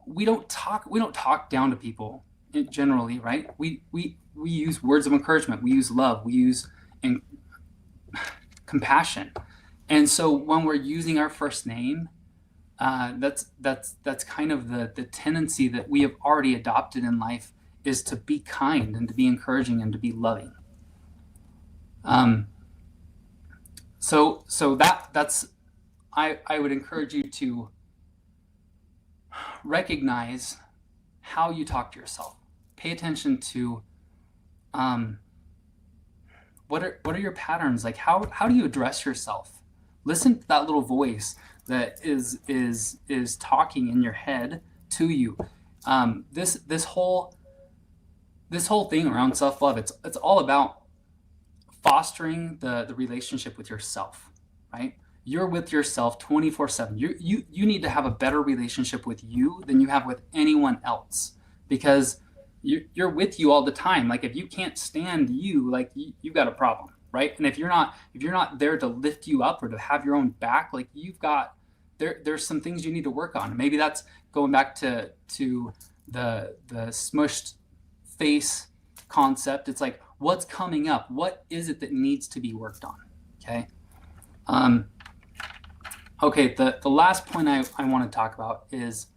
C: we don't talk down to people generally, right? We use words of encouragement, we use love, we use compassion. And so when we're using our first name, that's kind of the tendency that we have already adopted in life, is to be kind and to be encouraging and to be loving. So that's I would encourage you to recognize how you talk to yourself. Pay attention to What are your patterns? Like how do you address yourself? Listen to that little voice that is talking in your head to you. This whole thing around self-love, it's all about fostering the relationship with yourself, right? You're with yourself 24/7. You need to have a better relationship with you than you have with anyone else, because you're with you all the time. Like if you can't stand you, like you've got a problem, right? And if you're not there to lift you up or to have your own back, like there's some things you need to work on. Maybe that's going back to the smushed face concept. It's like, what's coming up? What is it that needs to be worked on? Okay. Okay. The last point I want to talk about is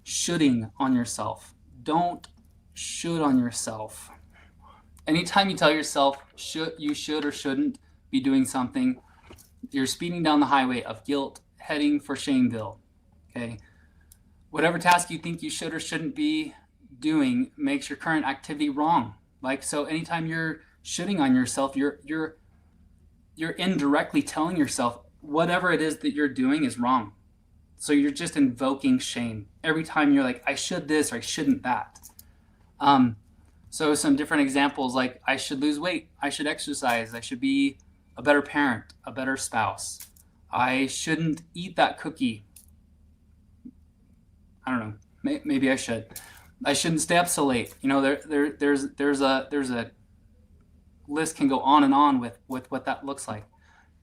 C: shoulding on yourself. Don't should on yourself. Anytime you tell yourself you should or shouldn't be doing something, you're speeding down the highway of guilt, heading for Shameville. Okay. Whatever task you think you should or shouldn't be doing makes your current activity wrong. Like, so anytime you're shitting on yourself, you're indirectly telling yourself whatever it is that you're doing is wrong. So you're just invoking shame every time you're like, I should this or I shouldn't that. So some different examples, like I should lose weight, I should exercise, I should be a better parent, a better spouse. I shouldn't eat that cookie. I don't know. Maybe I should. I shouldn't stay up so late. You know, there's a list can go on and on with what that looks like.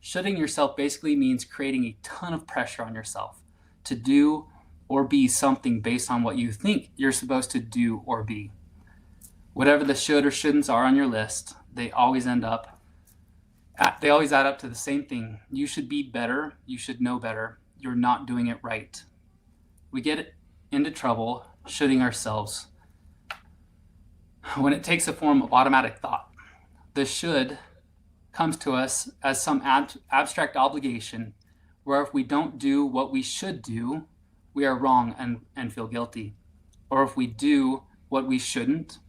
C: Shoulding yourself basically means creating a ton of pressure on yourself to do or be something based on what you think you're supposed to do or be. Whatever the should or shouldn'ts are on your list, they always add up to the same thing. You should be better. You should know better. You're not doing it right. We get into trouble shoulding ourselves when it takes a form of automatic thought. The should comes to us as some abstract obligation, where if we don't do what we should do, we are wrong and feel guilty. Or if we do what we shouldn't,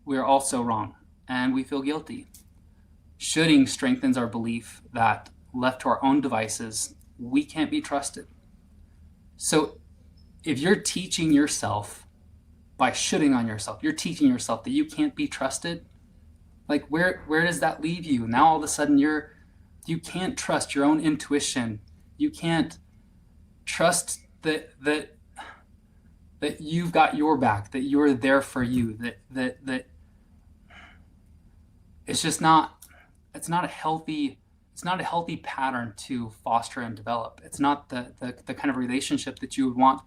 C: we are also wrong and we feel guilty. Shoulding strengthens our belief that, left to our own devices, we can't be trusted. So if you're teaching yourself by shoulding on yourself, you're teaching yourself that you can't be trusted, like where does that leave you? Now all of a sudden you can't trust your own intuition. You can't trust that you've got your back, that you're there for you, that it's just not a healthy pattern to foster and develop. It's not the kind of relationship that you would want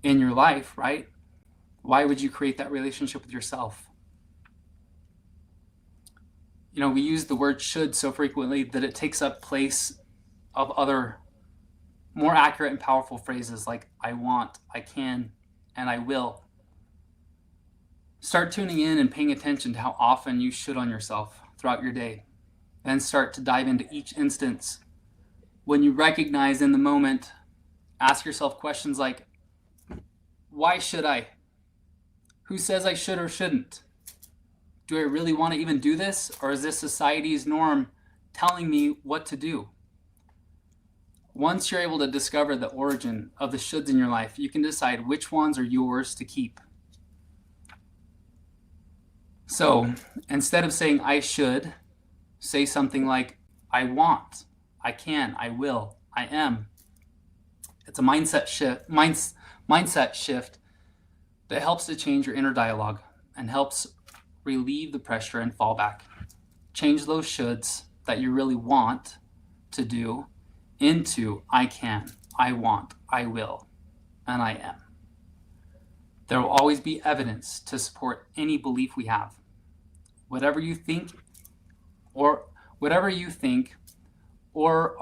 C: in your life, right? Why would you create that relationship with yourself? You know, we use the word should so frequently that it takes up place of other more accurate and powerful phrases like I want, I can, and I will. Start tuning in and paying attention to how often you should on yourself throughout your day. Then start to dive into each instance. When you recognize in the moment, ask yourself questions like, why should I? Who says I should or shouldn't? Do I really want to even do this? Or is this society's norm telling me what to do? Once you're able to discover the origin of the shoulds in your life, you can decide which ones are yours to keep. So instead of saying I should, say something like I want, I can, I will, I am. It's a mindset shift that helps to change your inner dialogue and helps relieve the pressure and fallback. Change those shoulds that you really want to do into I can, I want, I will, and I am. There will always be evidence to support any belief we have. Whatever you think or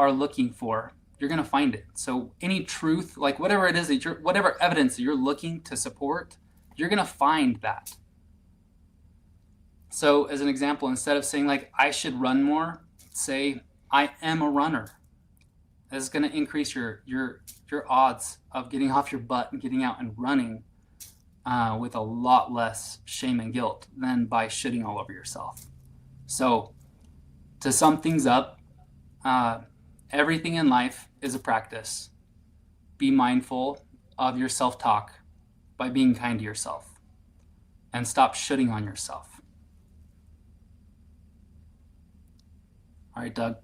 C: are looking for, you're going to find it. So any truth, like whatever it is that whatever evidence that you're looking to support, you're going to find that. So as an example, instead of saying like I should run more, say I am a runner. This is going to increase your odds of getting off your butt and getting out and running with a lot less shame and guilt than by shitting all over yourself. So To sum things up, everything in life is a practice. Be mindful of your self-talk by being kind to yourself, and stop shitting on yourself. All right, Doug.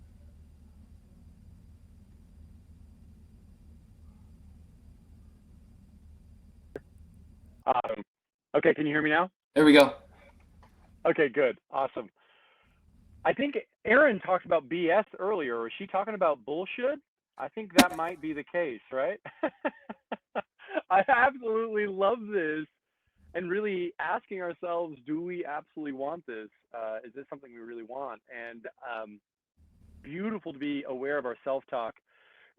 A: Awesome. Okay, can you hear me now?
C: There we go.
A: Okay, good. Awesome. I think Erin talked about BS earlier. Was she talking about bullshit? I think that might be the case, right? I absolutely love this, and really asking ourselves, do we absolutely want this? Is this something we really want? And beautiful to be aware of our self-talk.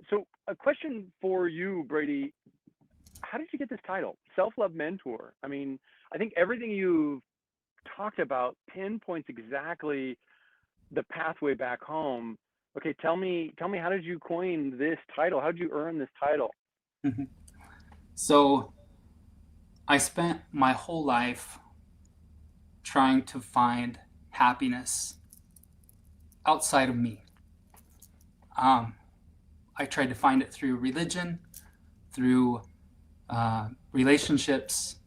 A: So a question for you, Brady, how did you get this title, Self-Love Mentor? I mean, I think everything you've talked about pinpoints exactly the pathway back home. Okay, tell me, how did you coin this title? How did you earn this title?
C: So I spent my whole life trying to find happiness outside of me. I tried to find it through religion, through relationships,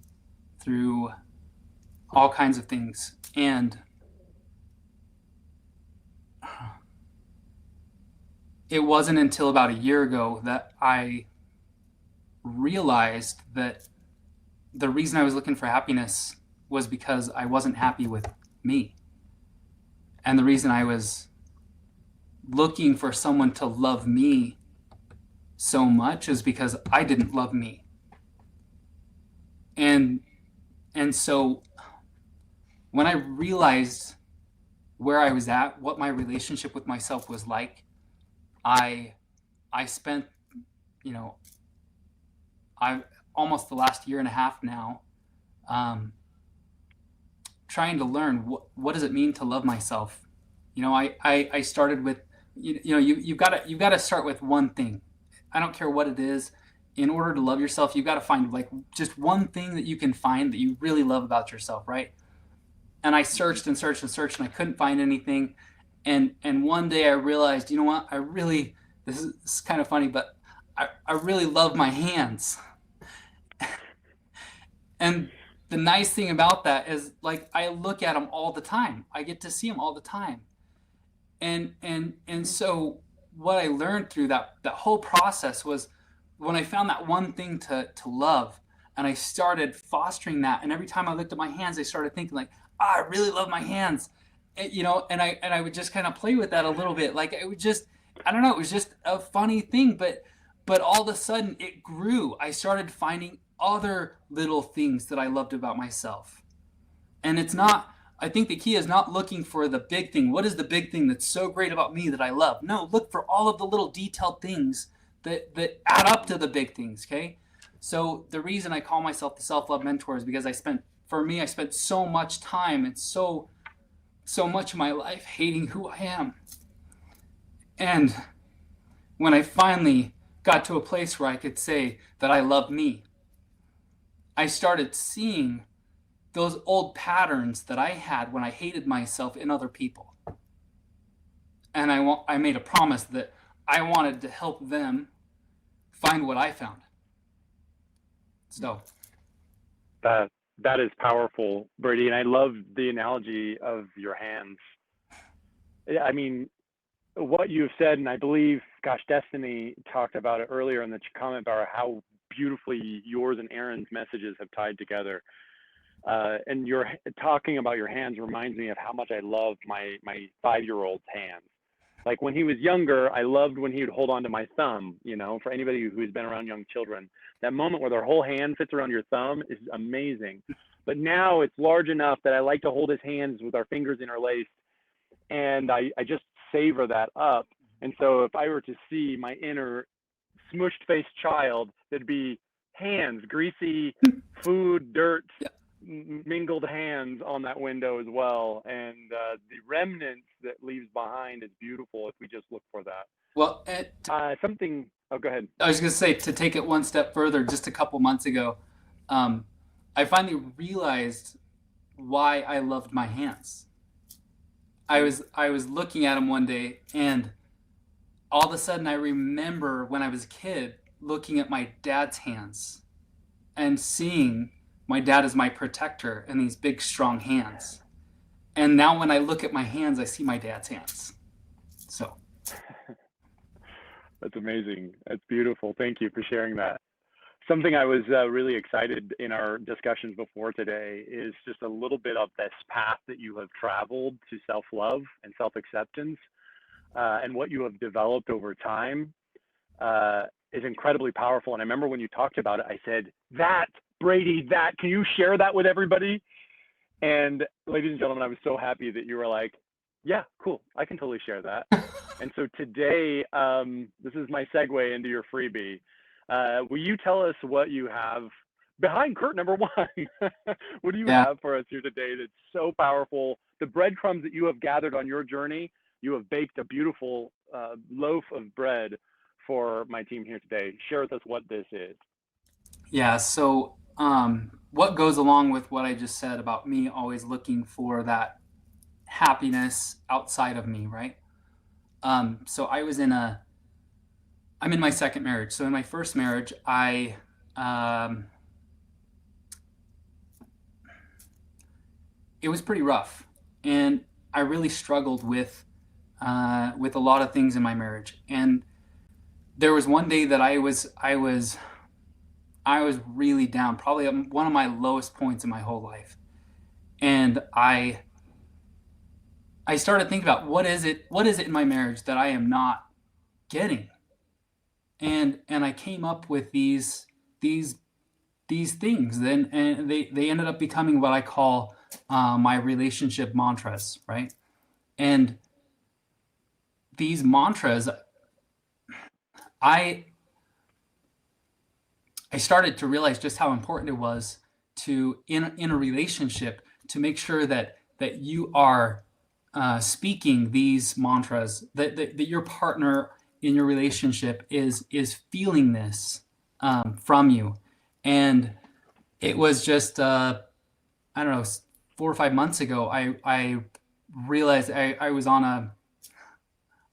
C: through all kinds of things. And it wasn't until about a year ago that I realized that the reason I was looking for happiness was because I wasn't happy with me. And the reason I was looking for someone to love me so much is because I didn't love me. And so when I realized where I was at, what my relationship with myself was like, I spent, I almost the last year and a half now, trying to learn what does it mean to love myself. I started with, you've got to start with one thing. I don't care what it is. In order to love yourself, you've got to find like just one thing that you can find that you really love about yourself, right? And I searched and searched and searched, and I couldn't find anything. And one day I realized, you know what? This is kind of funny, but I really love my hands. And the nice thing about that is, like, I look at them all the time. I get to see them all the time. And so what I learned through that whole process was when I found that one thing to love, and I started fostering that. And every time I looked at my hands, I started thinking like, I really love my hands. And I would just kind of play with that a little bit. Like, it would just, I don't know, it was just a funny thing, but all of a sudden it grew. I started finding other little things that I loved about myself. And it's not, I think the key is not looking for the big thing. What is the big thing that's so great about me that I love? No, look for all of the little detailed things that add up to the big things, okay? So the reason I call myself the self-love mentor is because I spent so much time and so much of my life hating who I am. And when I finally got to a place where I could say that I love me, I started seeing those old patterns that I had when I hated myself in other people. And I made a promise that I wanted to help them find what I found. So
A: that is powerful, Brady, and I love the analogy of your hands. I mean, what you've said, and I believe, gosh, Destiny talked about it earlier in the comment about how beautifully yours and Erin's messages have tied together. And you're talking about your hands reminds me of how much I love my 5-year-old's hands. Like when he was younger, I loved when he would hold on to my thumb. For anybody who's been around young children, that moment where their whole hand fits around your thumb is amazing. But now it's large enough that I like to hold his hands with our fingers interlaced, and I just savor that up. And so if I were to see my inner smushed faced child, it'd be hands, greasy food, dirt, mingled hands on that window as well. And the remnants that leaves behind is beautiful if we just look for that.
C: Well,
A: oh, go ahead.
C: I was going to say, to take it one step further, just a couple months ago, I finally realized why I loved my hands. I was looking at him one day, and all of a sudden I remember when I was a kid looking at my dad's hands and seeing my dad as my protector and these big strong hands. And now when I look at my hands, I see my dad's hands. So
A: That's amazing. That's beautiful. Thank you for sharing that. Something I was really excited in our discussions before today is just a little bit of this path that you have traveled to self-love and self-acceptance, and what you have developed over time is incredibly powerful. And I remember when you talked about it, I said, that, Brady, that, can you share that with everybody? And ladies and gentlemen, I was so happy that you were like, yeah, cool, I can totally share that. And so today, this is my segue into your freebie. Will you tell us what you have behind curtain number one? What do you
C: yeah,
A: have for us here today that's so powerful? The breadcrumbs that you have gathered on your journey, you have baked a beautiful loaf of bread for my team here today. Share with us what this is.
C: yeah. So what goes along with what I just said about me always looking for that happiness outside of me, right? So I'm in my second marriage. So in my first marriage, um, it was pretty rough, and I really struggled with a lot of things in my marriage. And there was one day that I was really down, probably one of my lowest points in my whole life. And I started thinking about what is it in my marriage that I am not getting? And I came up with these these things. Then and they ended up becoming what I call my relationship mantras, right? And these mantras, I I started to realize just how important it was to in a relationship to make sure that you are speaking these mantras, that your partner in your relationship is feeling this from you. And it was just I don't know, 4 or 5 months ago, I realized I was on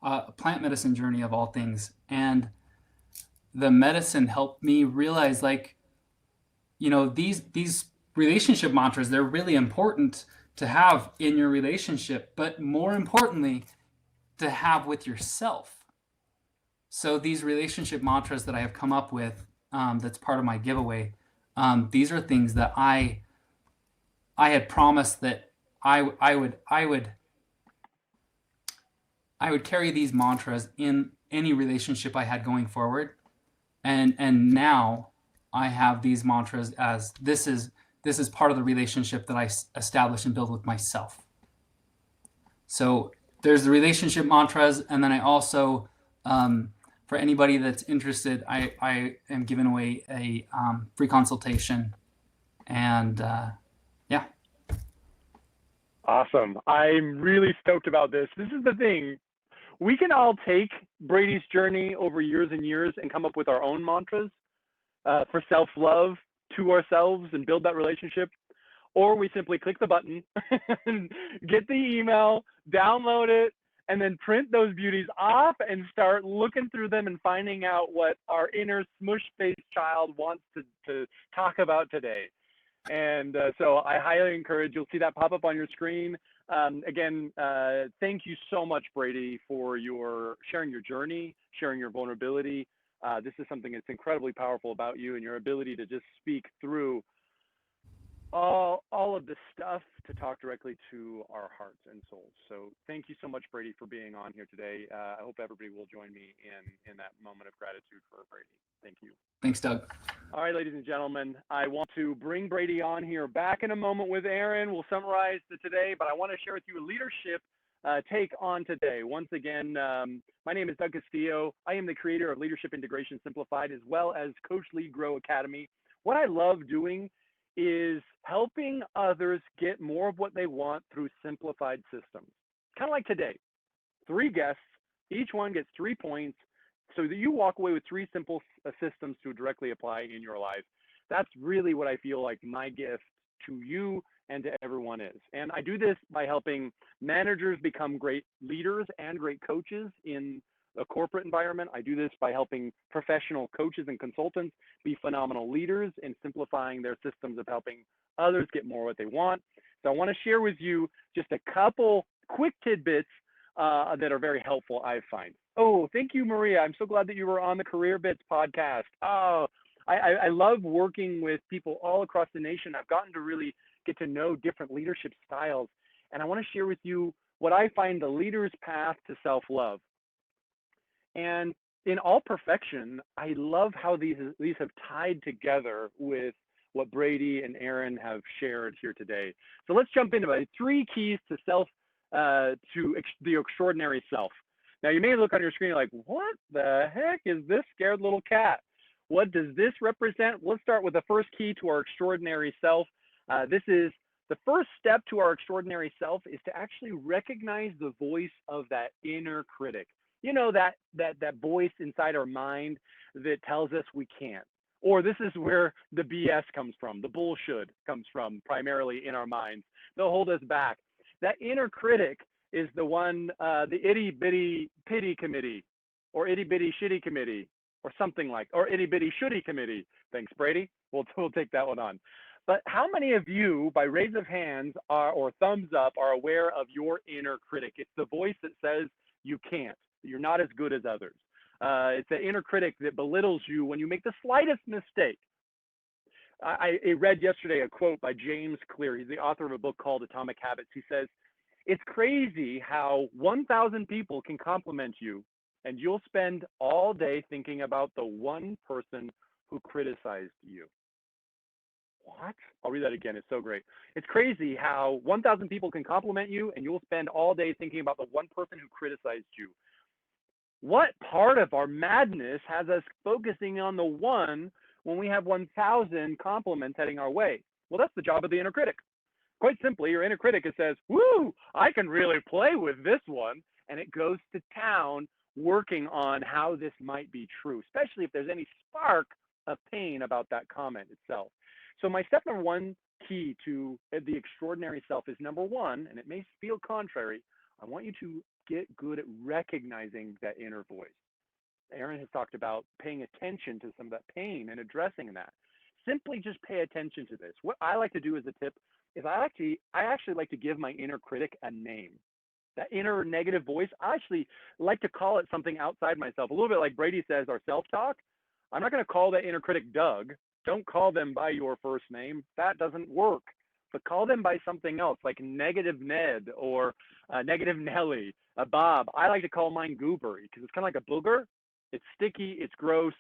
C: a plant medicine journey of all things, and the medicine helped me realize, like, these relationship mantras, they're really important to have in your relationship, but more importantly, to have with yourself. So these relationship mantras that I have come up with, that's part of my giveaway, these are things that I had promised that I would carry these mantras in any relationship I had going forward. And now I have these mantras as this is part of the relationship that I establish and build with myself. So there's the relationship mantras, and then I also, for anybody that's interested, I am giving away a free consultation, and yeah.
A: Awesome. I'm really stoked about this. This is the thing. We can all take Brady's journey over years and years and come up with our own mantras for self-love to ourselves and build that relationship. Or we simply click the button, get the email, download it, and then print those beauties off and start looking through them and finding out what our inner smush-faced child wants to talk about today. And so I highly encourage, you'll see that pop up on your screen. Again, thank you so much, Brady, for your sharing your journey, sharing your vulnerability. This is something that's incredibly powerful about you and your ability to just speak through all of this stuff to talk directly to our hearts and souls. So thank you so much, Brady, for being on here today. I hope everybody will join me in that moment of gratitude for Brady. Thank you.
C: Thanks, Doug.
A: All right, ladies and gentlemen, I want to bring Brady on here back in a moment with Erin. We'll summarize the today, but I want to share with you a leadership take on today. Once again, my name is Doug Castillo. I am the creator of Leadership Integration Simplified, as well as Coach Lead Grow Academy. What I love doing is helping others get more of what they want through simplified systems. Kind of like today, 3 guests, each one gets 3 points, so that you walk away with 3 simple systems to directly apply in your life. That's really what I feel like my gift to you and to everyone is. And I do this by helping managers become great leaders and great coaches in a corporate environment. I do this by helping professional coaches and consultants be phenomenal leaders in simplifying their systems of helping others get more what they want. So I want to share with you just a couple quick tidbits that are very helpful, I find. Oh, thank you, Maria. I'm so glad that you were on the Career Bits podcast. Oh, I love working with people all across the nation. I've gotten to really get to know different leadership styles. And I want to share with you what I find the leader's path to self-love. And in all perfection, I love how these have tied together with what Brady and Erin have shared here today. So let's jump into it. 3 keys to the extraordinary self. Now you may look on your screen like, what the heck is this scared little cat? What does this represent? Let's start with the first key to our extraordinary self. This is the first step to our extraordinary self is to actually recognize the voice of that inner critic. You know, that voice inside our mind that tells us we can't. Or this is where the BS comes from, the bullshit comes from, primarily in our minds. They'll hold us back. That inner critic is the one, the itty bitty pity committee, or itty bitty shitty committee, or something like, or itty bitty shitty committee. Thanks, Brady. We'll take that one on. But how many of you, by raise of hands or thumbs up, are aware of your inner critic? It's the voice that says you can't, you're not as good as others. It's the inner critic that belittles you when you make the slightest mistake. I read yesterday a quote by James Clear. He's the author of a book called Atomic Habits. He says, it's crazy how 1,000 people can compliment you and you'll spend all day thinking about the one person who criticized you. What? I'll read that again. It's so great. It's crazy how 1,000 people can compliment you and you'll spend all day thinking about the one person who criticized you. What part of our madness has us focusing on the one when we have 1,000 compliments heading our way? Well, that's the job of the inner critic. Quite simply, your inner critic says, woo, I can really play with this one. And it goes to town working on how this might be true, especially if there's any spark of pain about that comment itself. So my step number 1 key to the extraordinary self is number 1, and it may feel contrary, I want you to get good at recognizing that inner voice. Erin has talked about paying attention to some of that pain and addressing that. Simply just pay attention to this. What I like to do as a tip is I actually like to give my inner critic a name. That inner negative voice, I actually like to call it something outside myself. A little bit like Brady says, our self-talk. I'm not going to call that inner critic Doug. Don't call them by your first name. That doesn't work. But call them by something else, like negative Ned or negative Nelly, Bob. I like to call mine Goober because it's kind of like a booger. It's sticky, it's gross,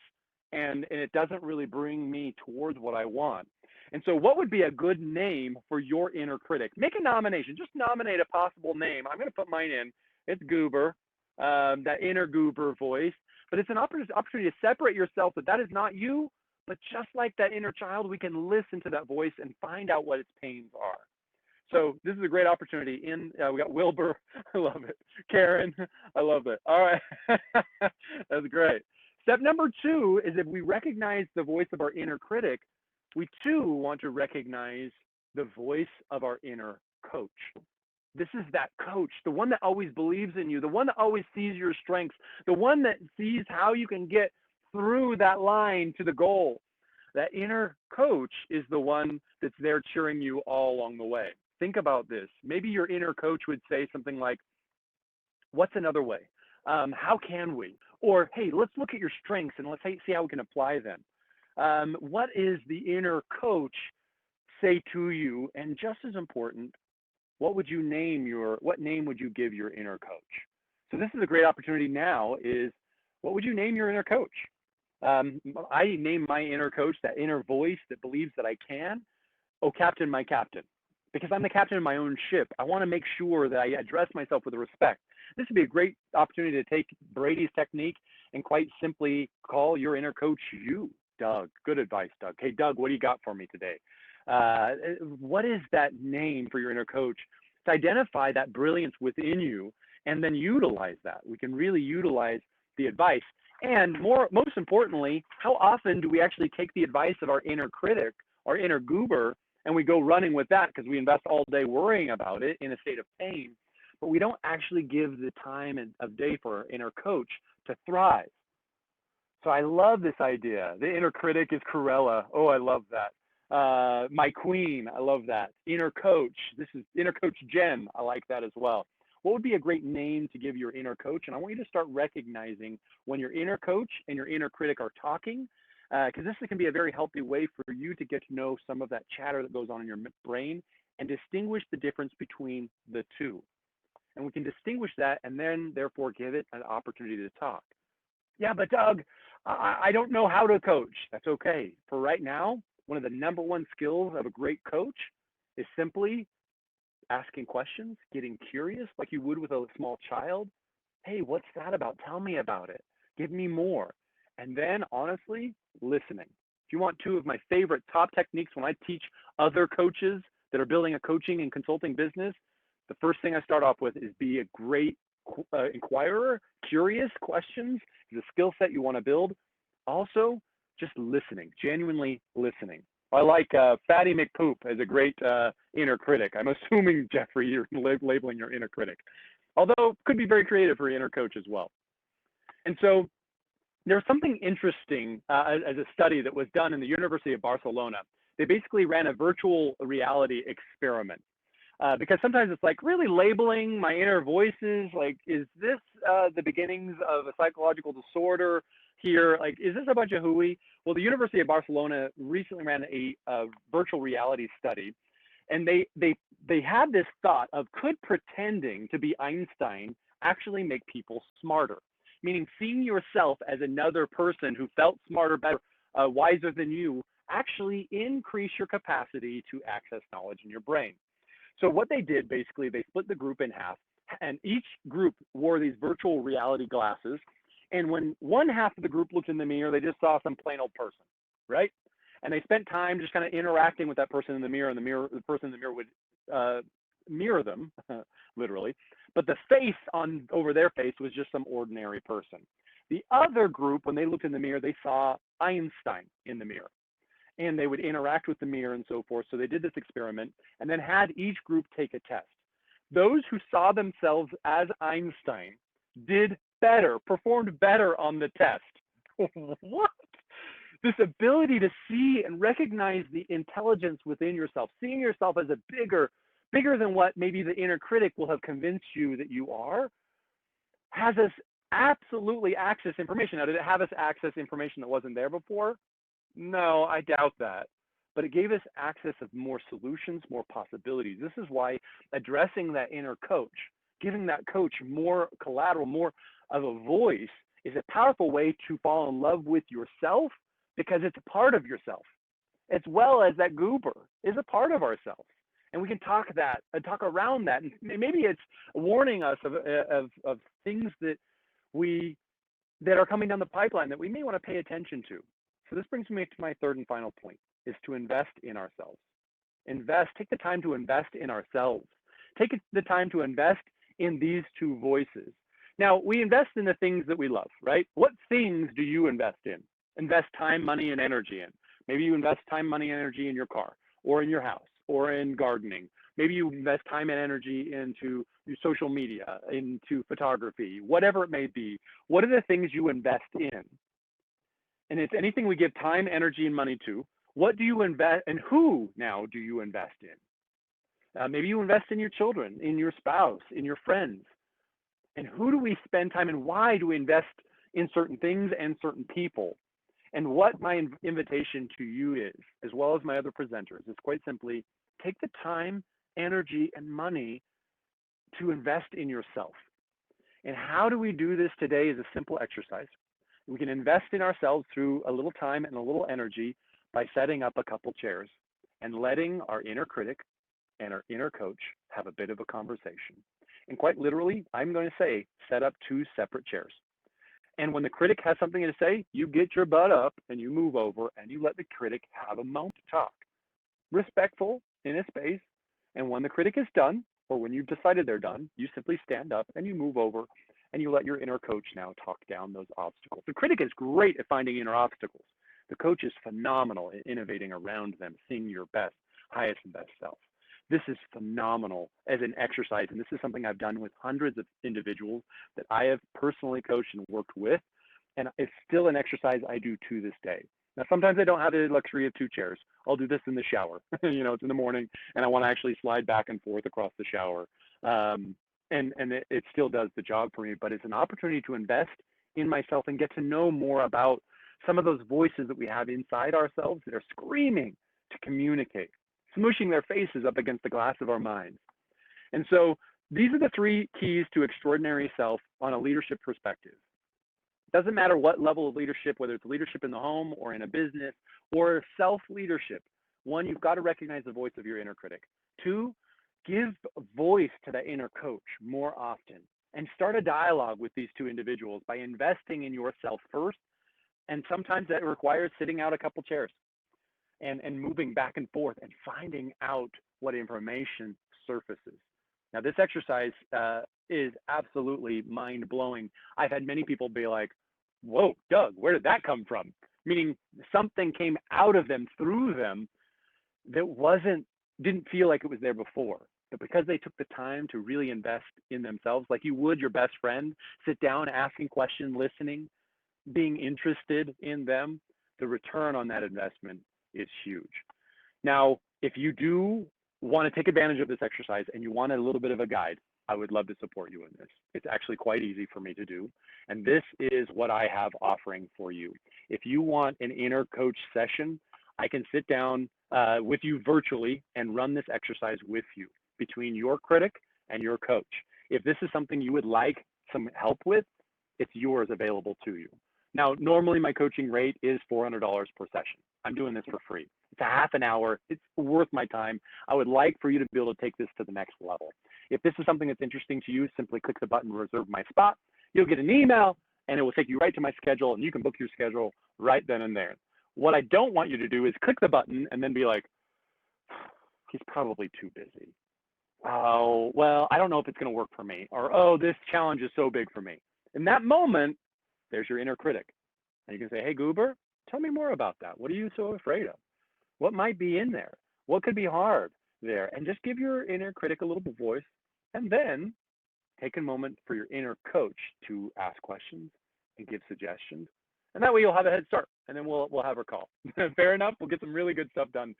A: and it doesn't really bring me towards what I want. And so what would be a good name for your inner critic? Make a nomination. Just nominate a possible name. I'm going to put mine in. It's Goober, that inner Goober voice. But it's an opportunity to separate yourself that is not you. But just like that inner child, we can listen to that voice and find out what its pains are. So this is a great opportunity. We got Wilbur, I love it. Karen, I love it. All right, that's great. Step number 2 is if we recognize the voice of our inner critic, we too want to recognize the voice of our inner coach. This is that coach, the one that always believes in you, the one that always sees your strengths, the one that sees how you can get through that line to the goal. That inner coach is the one that's there cheering you all along the way. Think about this. Maybe your inner coach would say something like, what's another way? How can we? Or, hey, let's look at your strengths and let's see how we can apply them. What is the inner coach say to you? And just as important, what name would you give your inner coach? So this is a great opportunity now is, what would you name your inner coach? I name my inner coach, that inner voice that believes that I can, oh, Captain, my captain. Because I'm the captain of my own ship. I want to make sure that I address myself with respect. This would be a great opportunity to take Brady's technique and quite simply call your inner coach you, Doug. Good advice, Doug. Hey, Doug, what do you got for me today? What is that name for your inner coach? To identify that brilliance within you and then utilize that. We can really utilize the advice. And most importantly, how often do we actually take the advice of our inner critic, our inner goober, and we go running with that because we invest all day worrying about it in a state of pain, but we don't actually give the time of day for our inner coach to thrive. So I love this idea. The inner critic is Corella. Oh, I love that. My queen, I love that. Inner coach, this is inner coach Jen. I like that as well. What would be a great name to give your inner coach? And I want you to start recognizing when your inner coach and your inner critic are talking, because this can be a very healthy way for you to get to know some of that chatter that goes on in your brain and distinguish the difference between the two. And we can distinguish that and then therefore give it an opportunity to talk. Yeah, but Doug, I don't know how to coach. That's okay. For right now, one of the number one skills of a great coach is simply asking questions, getting curious like you would with a small child. Hey, what's that about? Tell me about it. Give me more. And then honestly, listening. If you want two of my favorite top techniques when I teach other coaches that are building a coaching and consulting business, the first thing I start off with is be a great inquirer. Curious questions is a skill set you want to build. Also, just listening, genuinely listening. I like Fatty McPoop as a great inner critic. I'm assuming, Jeffrey, you're labeling your inner critic, although it could be very creative for your inner coach as well. And so there's something interesting as a study that was done in the University of Barcelona. They basically ran a virtual reality experiment. Because sometimes it's like really labeling my inner voices, like, is this the beginnings of a psychological disorder here? Like, is this a bunch of hooey? Well, the University of Barcelona recently ran a virtual reality study, and they had this thought of, could pretending to be Einstein actually make people smarter? Meaning seeing yourself as another person who felt smarter, better, wiser than you, actually increase your capacity to access knowledge in your brain. So what they did, basically, they split the group in half, and each group wore these virtual reality glasses. And when one half of the group looked in the mirror, they just saw some plain old person, right? And they spent time just kind of interacting with that person in the mirror, and the person in the mirror would mirror them, literally. But the face over their face was just some ordinary person. The other group, when they looked in the mirror, they saw Einstein in the mirror. And they would interact with the mirror and so forth. So they did this experiment and then had each group take a test. Those who saw themselves as Einstein did better, performed better on the test. What? This ability to see and recognize the intelligence within yourself, seeing yourself as a bigger than what maybe the inner critic will have convinced you that you are, has us absolutely access information. Now, did it have us access information that wasn't there before? No, I doubt that. But it gave us access of more solutions, more possibilities. This is why addressing that inner coach, giving that coach more collateral, more of a voice, is a powerful way to fall in love with yourself, because it's a part of yourself, as well as that goober is a part of ourselves. And we can talk around that. And maybe it's warning us of things that are coming down the pipeline that we may want to pay attention to. So this brings me to my third and final point, is to invest in ourselves. Take the time to invest in ourselves. Take the time to invest in these two voices. Now, we invest in the things that we love, right? What things do you invest in? Invest time, money, and energy in. Maybe you invest time, money, and energy in your car, or in your house, or in gardening. Maybe you invest time and energy into your social media, into photography, whatever it may be. What are the things you invest in? And it's anything we give time, energy, and money to. What do you invest, and who now do you invest in? Maybe you invest in your children, in your spouse, in your friends. And who do we spend time, and why do we invest in certain things and certain people? And what my invitation to you is, as well as my other presenters, is quite simply, take the time, energy, and money to invest in yourself. And how do we do this today is a simple exercise. We can invest in ourselves through a little time and a little energy by setting up a couple chairs and letting our inner critic and our inner coach have a bit of a conversation. And quite literally, I'm going to say, set up two separate chairs. And when the critic has something to say, you get your butt up and you move over and you let the critic have a moment to talk. Respectful in a space. And when the critic is done, or when you've decided they're done, you simply stand up and you move over and you let your inner coach now talk down those obstacles. The critic is great at finding inner obstacles. The coach is phenomenal at innovating around them, seeing your best. highest and best self. This is phenomenal as an exercise, and this is something I've done with hundreds of individuals that I have personally coached and worked with, and it's still an exercise I do to this day. Now, sometimes I don't have the luxury of 2 chairs. I'll do this in the shower. It's in the morning, and I want to actually slide back and forth across the shower. And it still does the job for me, but it's an opportunity to invest in myself and get to know more about some of those voices that we have inside ourselves that are screaming to communicate, smushing their faces up against the glass of our minds. And so these are the 3 keys to extraordinary self on a leadership perspective. Doesn't matter what level of leadership, whether it's leadership in the home or in a business or self-leadership. 1, you've got to recognize the voice of your inner critic. 2, give voice to that inner coach more often and start a dialogue with these 2 individuals by investing in yourself first. And sometimes that requires sitting out a couple chairs and moving back and forth and finding out what information surfaces. Now, this exercise is absolutely mind-blowing. I've had many people be like, whoa, Doug, where did that come from? Meaning something came out of them, through them, that didn't feel like it was there before. But because they took the time to really invest in themselves, like you would your best friend, sit down, asking questions, listening, being interested in them, the return on that investment is huge. Now, if you do want to take advantage of this exercise and you want a little bit of a guide, I would love to support you in this. It's actually quite easy for me to do. And this is what I have offering for you. If you want an inner coach session, I can sit down with you virtually and run this exercise with you between your critic and your coach. If this is something you would like some help with, it's yours available to you. Now, normally my coaching rate is $400 per session. I'm doing this for free. It's a half an hour. It's worth my time. I would like for you to be able to take this to the next level. If this is something that's interesting to you, simply click the button, reserve my spot. You'll get an email and it will take you right to my schedule and you can book your schedule right then and there. What I don't want you to do is click the button and then be like, he's probably too busy. Oh, well, I don't know if it's going to work for me. Or, oh, this challenge is so big for me. In that moment, there's your inner critic. And you can say, hey, Goober, tell me more about that. What are you so afraid of? What might be in there? What could be hard there? And just give your inner critic a little bit of voice. And then take a moment for your inner coach to ask questions and give suggestions. And that way you'll have a head start. And then we'll have her call. Fair enough. We'll get some really good stuff done.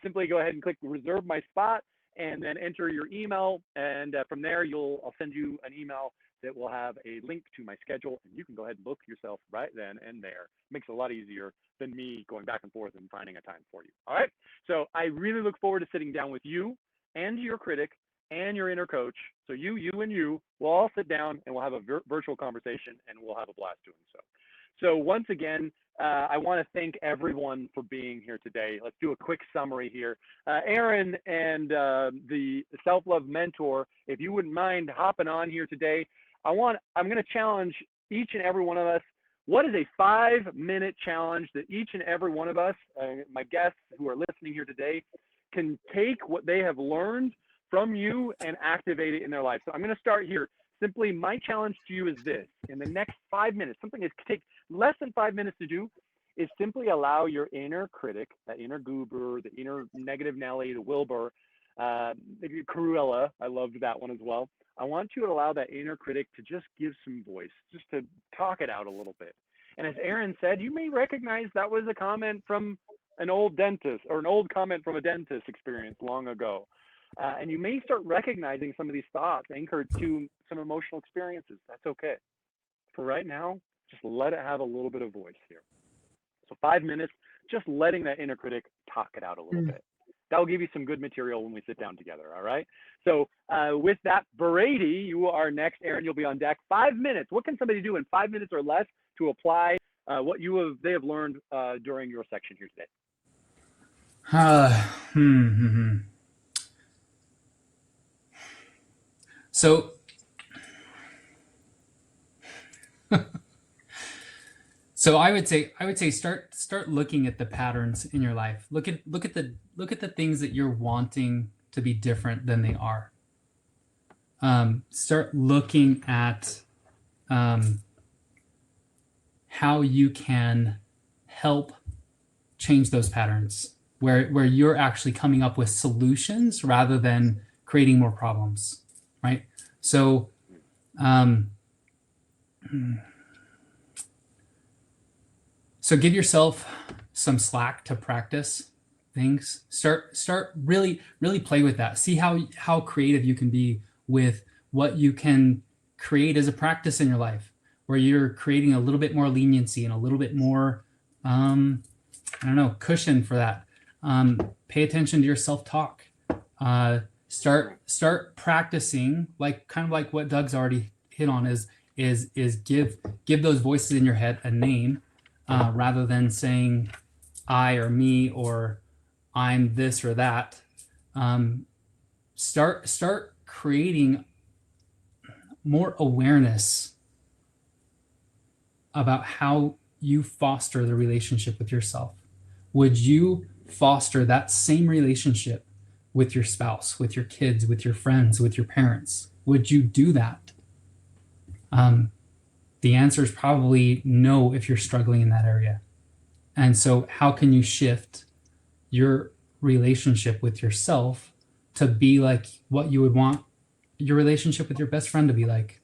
A: Simply go ahead and click reserve my spot and then enter your email. And from there, I'll send you an email that will have a link to my schedule, and you can go ahead and book yourself right then and there. Makes it a lot easier than me going back and forth and finding a time for you. All right. So I really look forward to sitting down with you and your critic and your inner coach. So you, and you will all sit down and we'll have a virtual conversation and we'll have a blast doing so. So once again, I want to thank everyone for being here today. Let's do a quick summary here. Erin and the Self-Love Mentor, if you wouldn't mind hopping on here today, I'm going to challenge each and every one of us. What is a 5-minute challenge that each and every one of us, my guests who are listening here today, can take what they have learned from you and activate it in their life? So I'm going to start here. Simply, my challenge to you is this. In the next 5 minutes, something that could take less than 5 minutes to do, is simply allow your inner critic, that inner goober, the inner negative Nelly, the Wilbur, maybe Cruella, I loved that one as well. I want you to allow that inner critic to just give some voice, just to talk it out a little bit. And as Erin said, you may recognize that was a comment from an old dentist or an old comment from a dentist experience long ago. And you may start recognizing some of these thoughts anchored to some emotional experiences. That's okay. For right now, just let it have a little bit of voice here. So 5 minutes, just letting that inner critic talk it out a little bit. That will give you some good material when we sit down together, all right? So with that, Brady, you are next. Erin, you'll be on deck. 5 minutes. What can somebody do in 5 minutes or less to apply what they have learned during your section here today?
C: So So I would say start looking at the patterns in your life. Look at the things that you're wanting to be different than they are. Start looking at how you can help change those patterns. where you're actually coming up with solutions rather than creating more problems, right? So so give yourself some slack to practice things. Start really play with that. See how creative you can be with what you can create as a practice in your life, where you're creating a little bit more leniency and a little bit more I don't know, cushion for that. Pay attention to your self-talk. Start practicing, like kind of like what Doug's already hit on, is give those voices in your head a name, rather than saying I or me or I'm this or that. Start creating more awareness about how you foster the relationship with yourself. Would you foster that same relationship with your spouse, with your kids, with your friends, with your parents? Would you do that? The answer is probably no if you're struggling in that area. And so how can you shift your relationship with yourself to be like what you would want your relationship with your best friend to be like?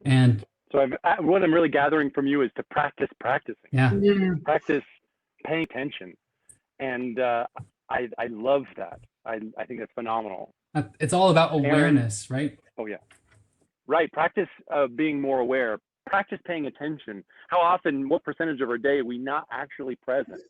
C: And
A: so what I'm really gathering from you is to practice practicing.
C: Yeah.
A: Practice paying attention. And I love that. I think that's phenomenal.
C: It's all about awareness, Erin, right?
A: Oh, yeah. Right. Practice being more aware. Practice paying attention. How often, what percentage of our day are we not actually present?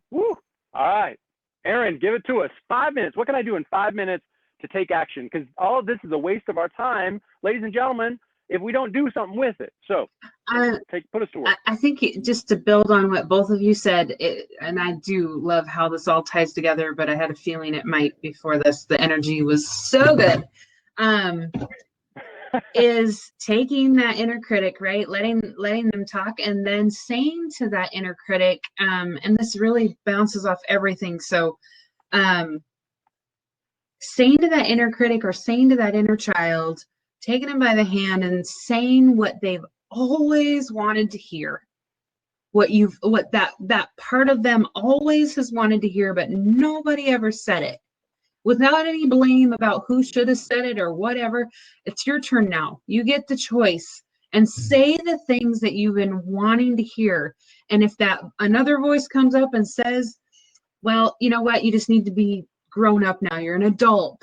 A: Woo. All right. Erin, give it to us. 5 minutes. What can I do in 5 minutes to take action? Because all of this is a waste of our time, ladies and gentlemen, if we don't do something with it. So put us to work.
B: I think just to build on what both of you said, and I do love how this all ties together, but I had a feeling it might before this. The energy was so good. Is taking that inner critic, right? Letting them talk, and then saying to that inner critic, and this really bounces off everything. So saying to that inner critic or saying to that inner child, taking them by the hand and saying what they've always wanted to hear, what that part of them always has wanted to hear, but nobody ever said it. Without any blame about who should have said it or whatever, it's your turn now. You get the choice and say the things that you've been wanting to hear. And if that another voice comes up and says, well, you know what, you just need to be grown up now, you're an adult,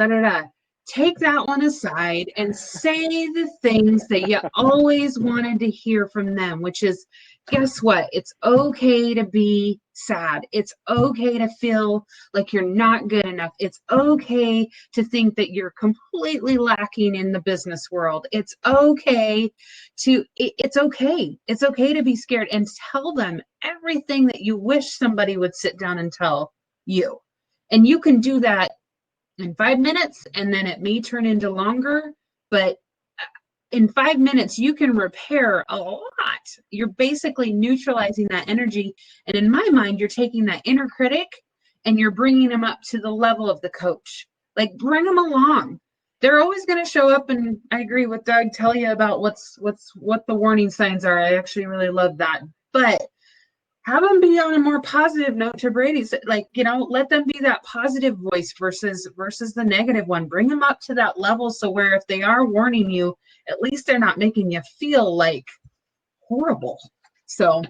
B: take that one aside and say the things that you always wanted to hear from them, which is, guess what? It's okay to be sad. It's okay to feel like you're not good enough. It's okay to think that you're completely lacking in the business world. It's okay to be scared, and tell them everything that you wish somebody would sit down and tell you. And you can do that in 5 minutes, and then it may turn into longer, but in 5 minutes, you can repair a lot. You're basically neutralizing that energy. And in my mind, you're taking that inner critic and you're bringing them up to the level of the coach. Like, bring them along. They're always going to show up. And I agree with Doug, tell you about what the warning signs are. I actually really love that. But have them be on a more positive note to Brady's, like, let them be that positive voice versus the negative one. Bring them up to that level, so where if they are warning you, at least they're not making you feel like horrible. So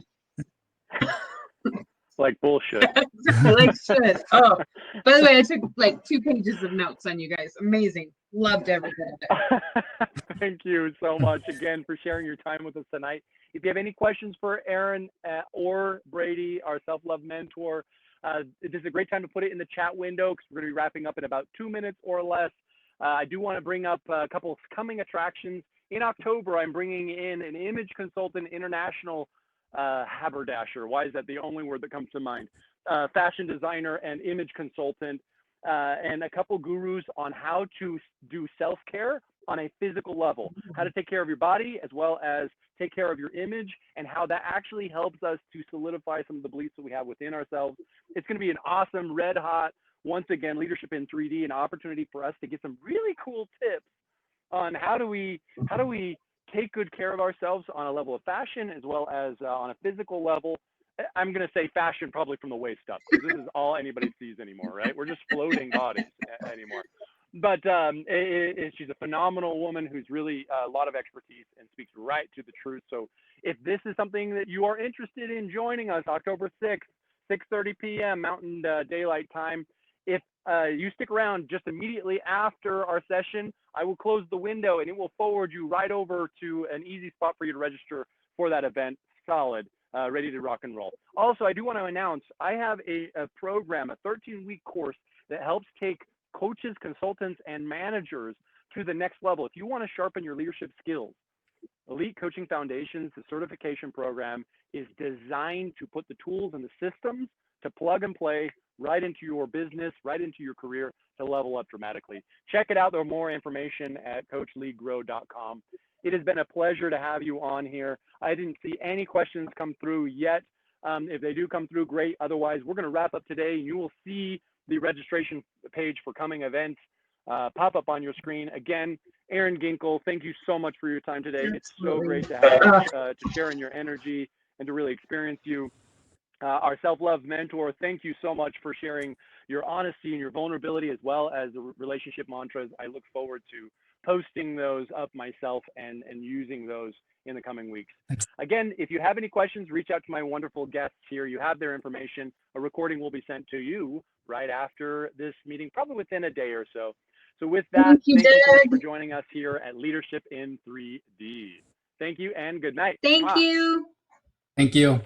A: like bullshit.
B: Like shit. Oh, by the way, I took like 2 pages of notes on you guys. Amazing. Loved every bit of it.
A: Thank you so much again for sharing your time with us tonight. If you have any questions for Erin or Brady, our self-love mentor, this is a great time to put it in the chat window, because we're going to be wrapping up in about 2 minutes or less. I do want to bring up a couple of coming attractions. In October, I'm bringing in an image consultant, international haberdasher. Why is that the only word that comes to mind? Fashion designer and image consultant, and a couple gurus on how to do self-care on a physical level, how to take care of your body as well as take care of your image, and how that actually helps us to solidify some of the beliefs that we have within ourselves. It's going to be an awesome, red hot, once again, leadership in 3D, an opportunity for us to get some really cool tips on how do we take good care of ourselves on a level of fashion as well as on a physical level. I'm going to say fashion probably from the waist up, because this is all anybody sees anymore, right? We're just floating bodies anymore. But she's a phenomenal woman who's really a lot of expertise and speaks right to the truth. So if this is something that you are interested in joining us, October 6th, 6:30 p.m. Mountain Daylight Time, if you stick around just immediately after our session, I will close the window and it will forward you right over to an easy spot for you to register for that event. Solid. Ready to rock and roll. Also, I do want to announce I have a program, a 13-week course that helps take coaches, consultants, and managers to the next level. If you want to sharpen your leadership skills, Elite Coaching Foundations, the certification program, is designed to put the tools and the systems to plug and play right into your business, right into your career to level up dramatically. Check it out. There's more information at coachleadgrow.com. It has been a pleasure to have you on here. I didn't see any questions come through yet. If they do come through, great. Otherwise, we're going to wrap up today. You will see the registration page for coming events pop up on your screen. Again, Erin Ginkel, thank you so much for your time today.
B: Absolutely.
A: It's so great to have you, to share in your energy and to really experience you. Our self-love mentor, thank you so much for sharing your honesty and your vulnerability, as well as the relationship mantras. I look forward to posting those up myself and using those in the coming weeks. Again, if you have any questions, reach out to my wonderful guests here. You have their information. A recording will be sent to you right after this meeting, probably within a day or so. So with that, thank you so much for joining us here at Leadership in 3D. Thank you and good night.
B: Thank you.
C: Thank you.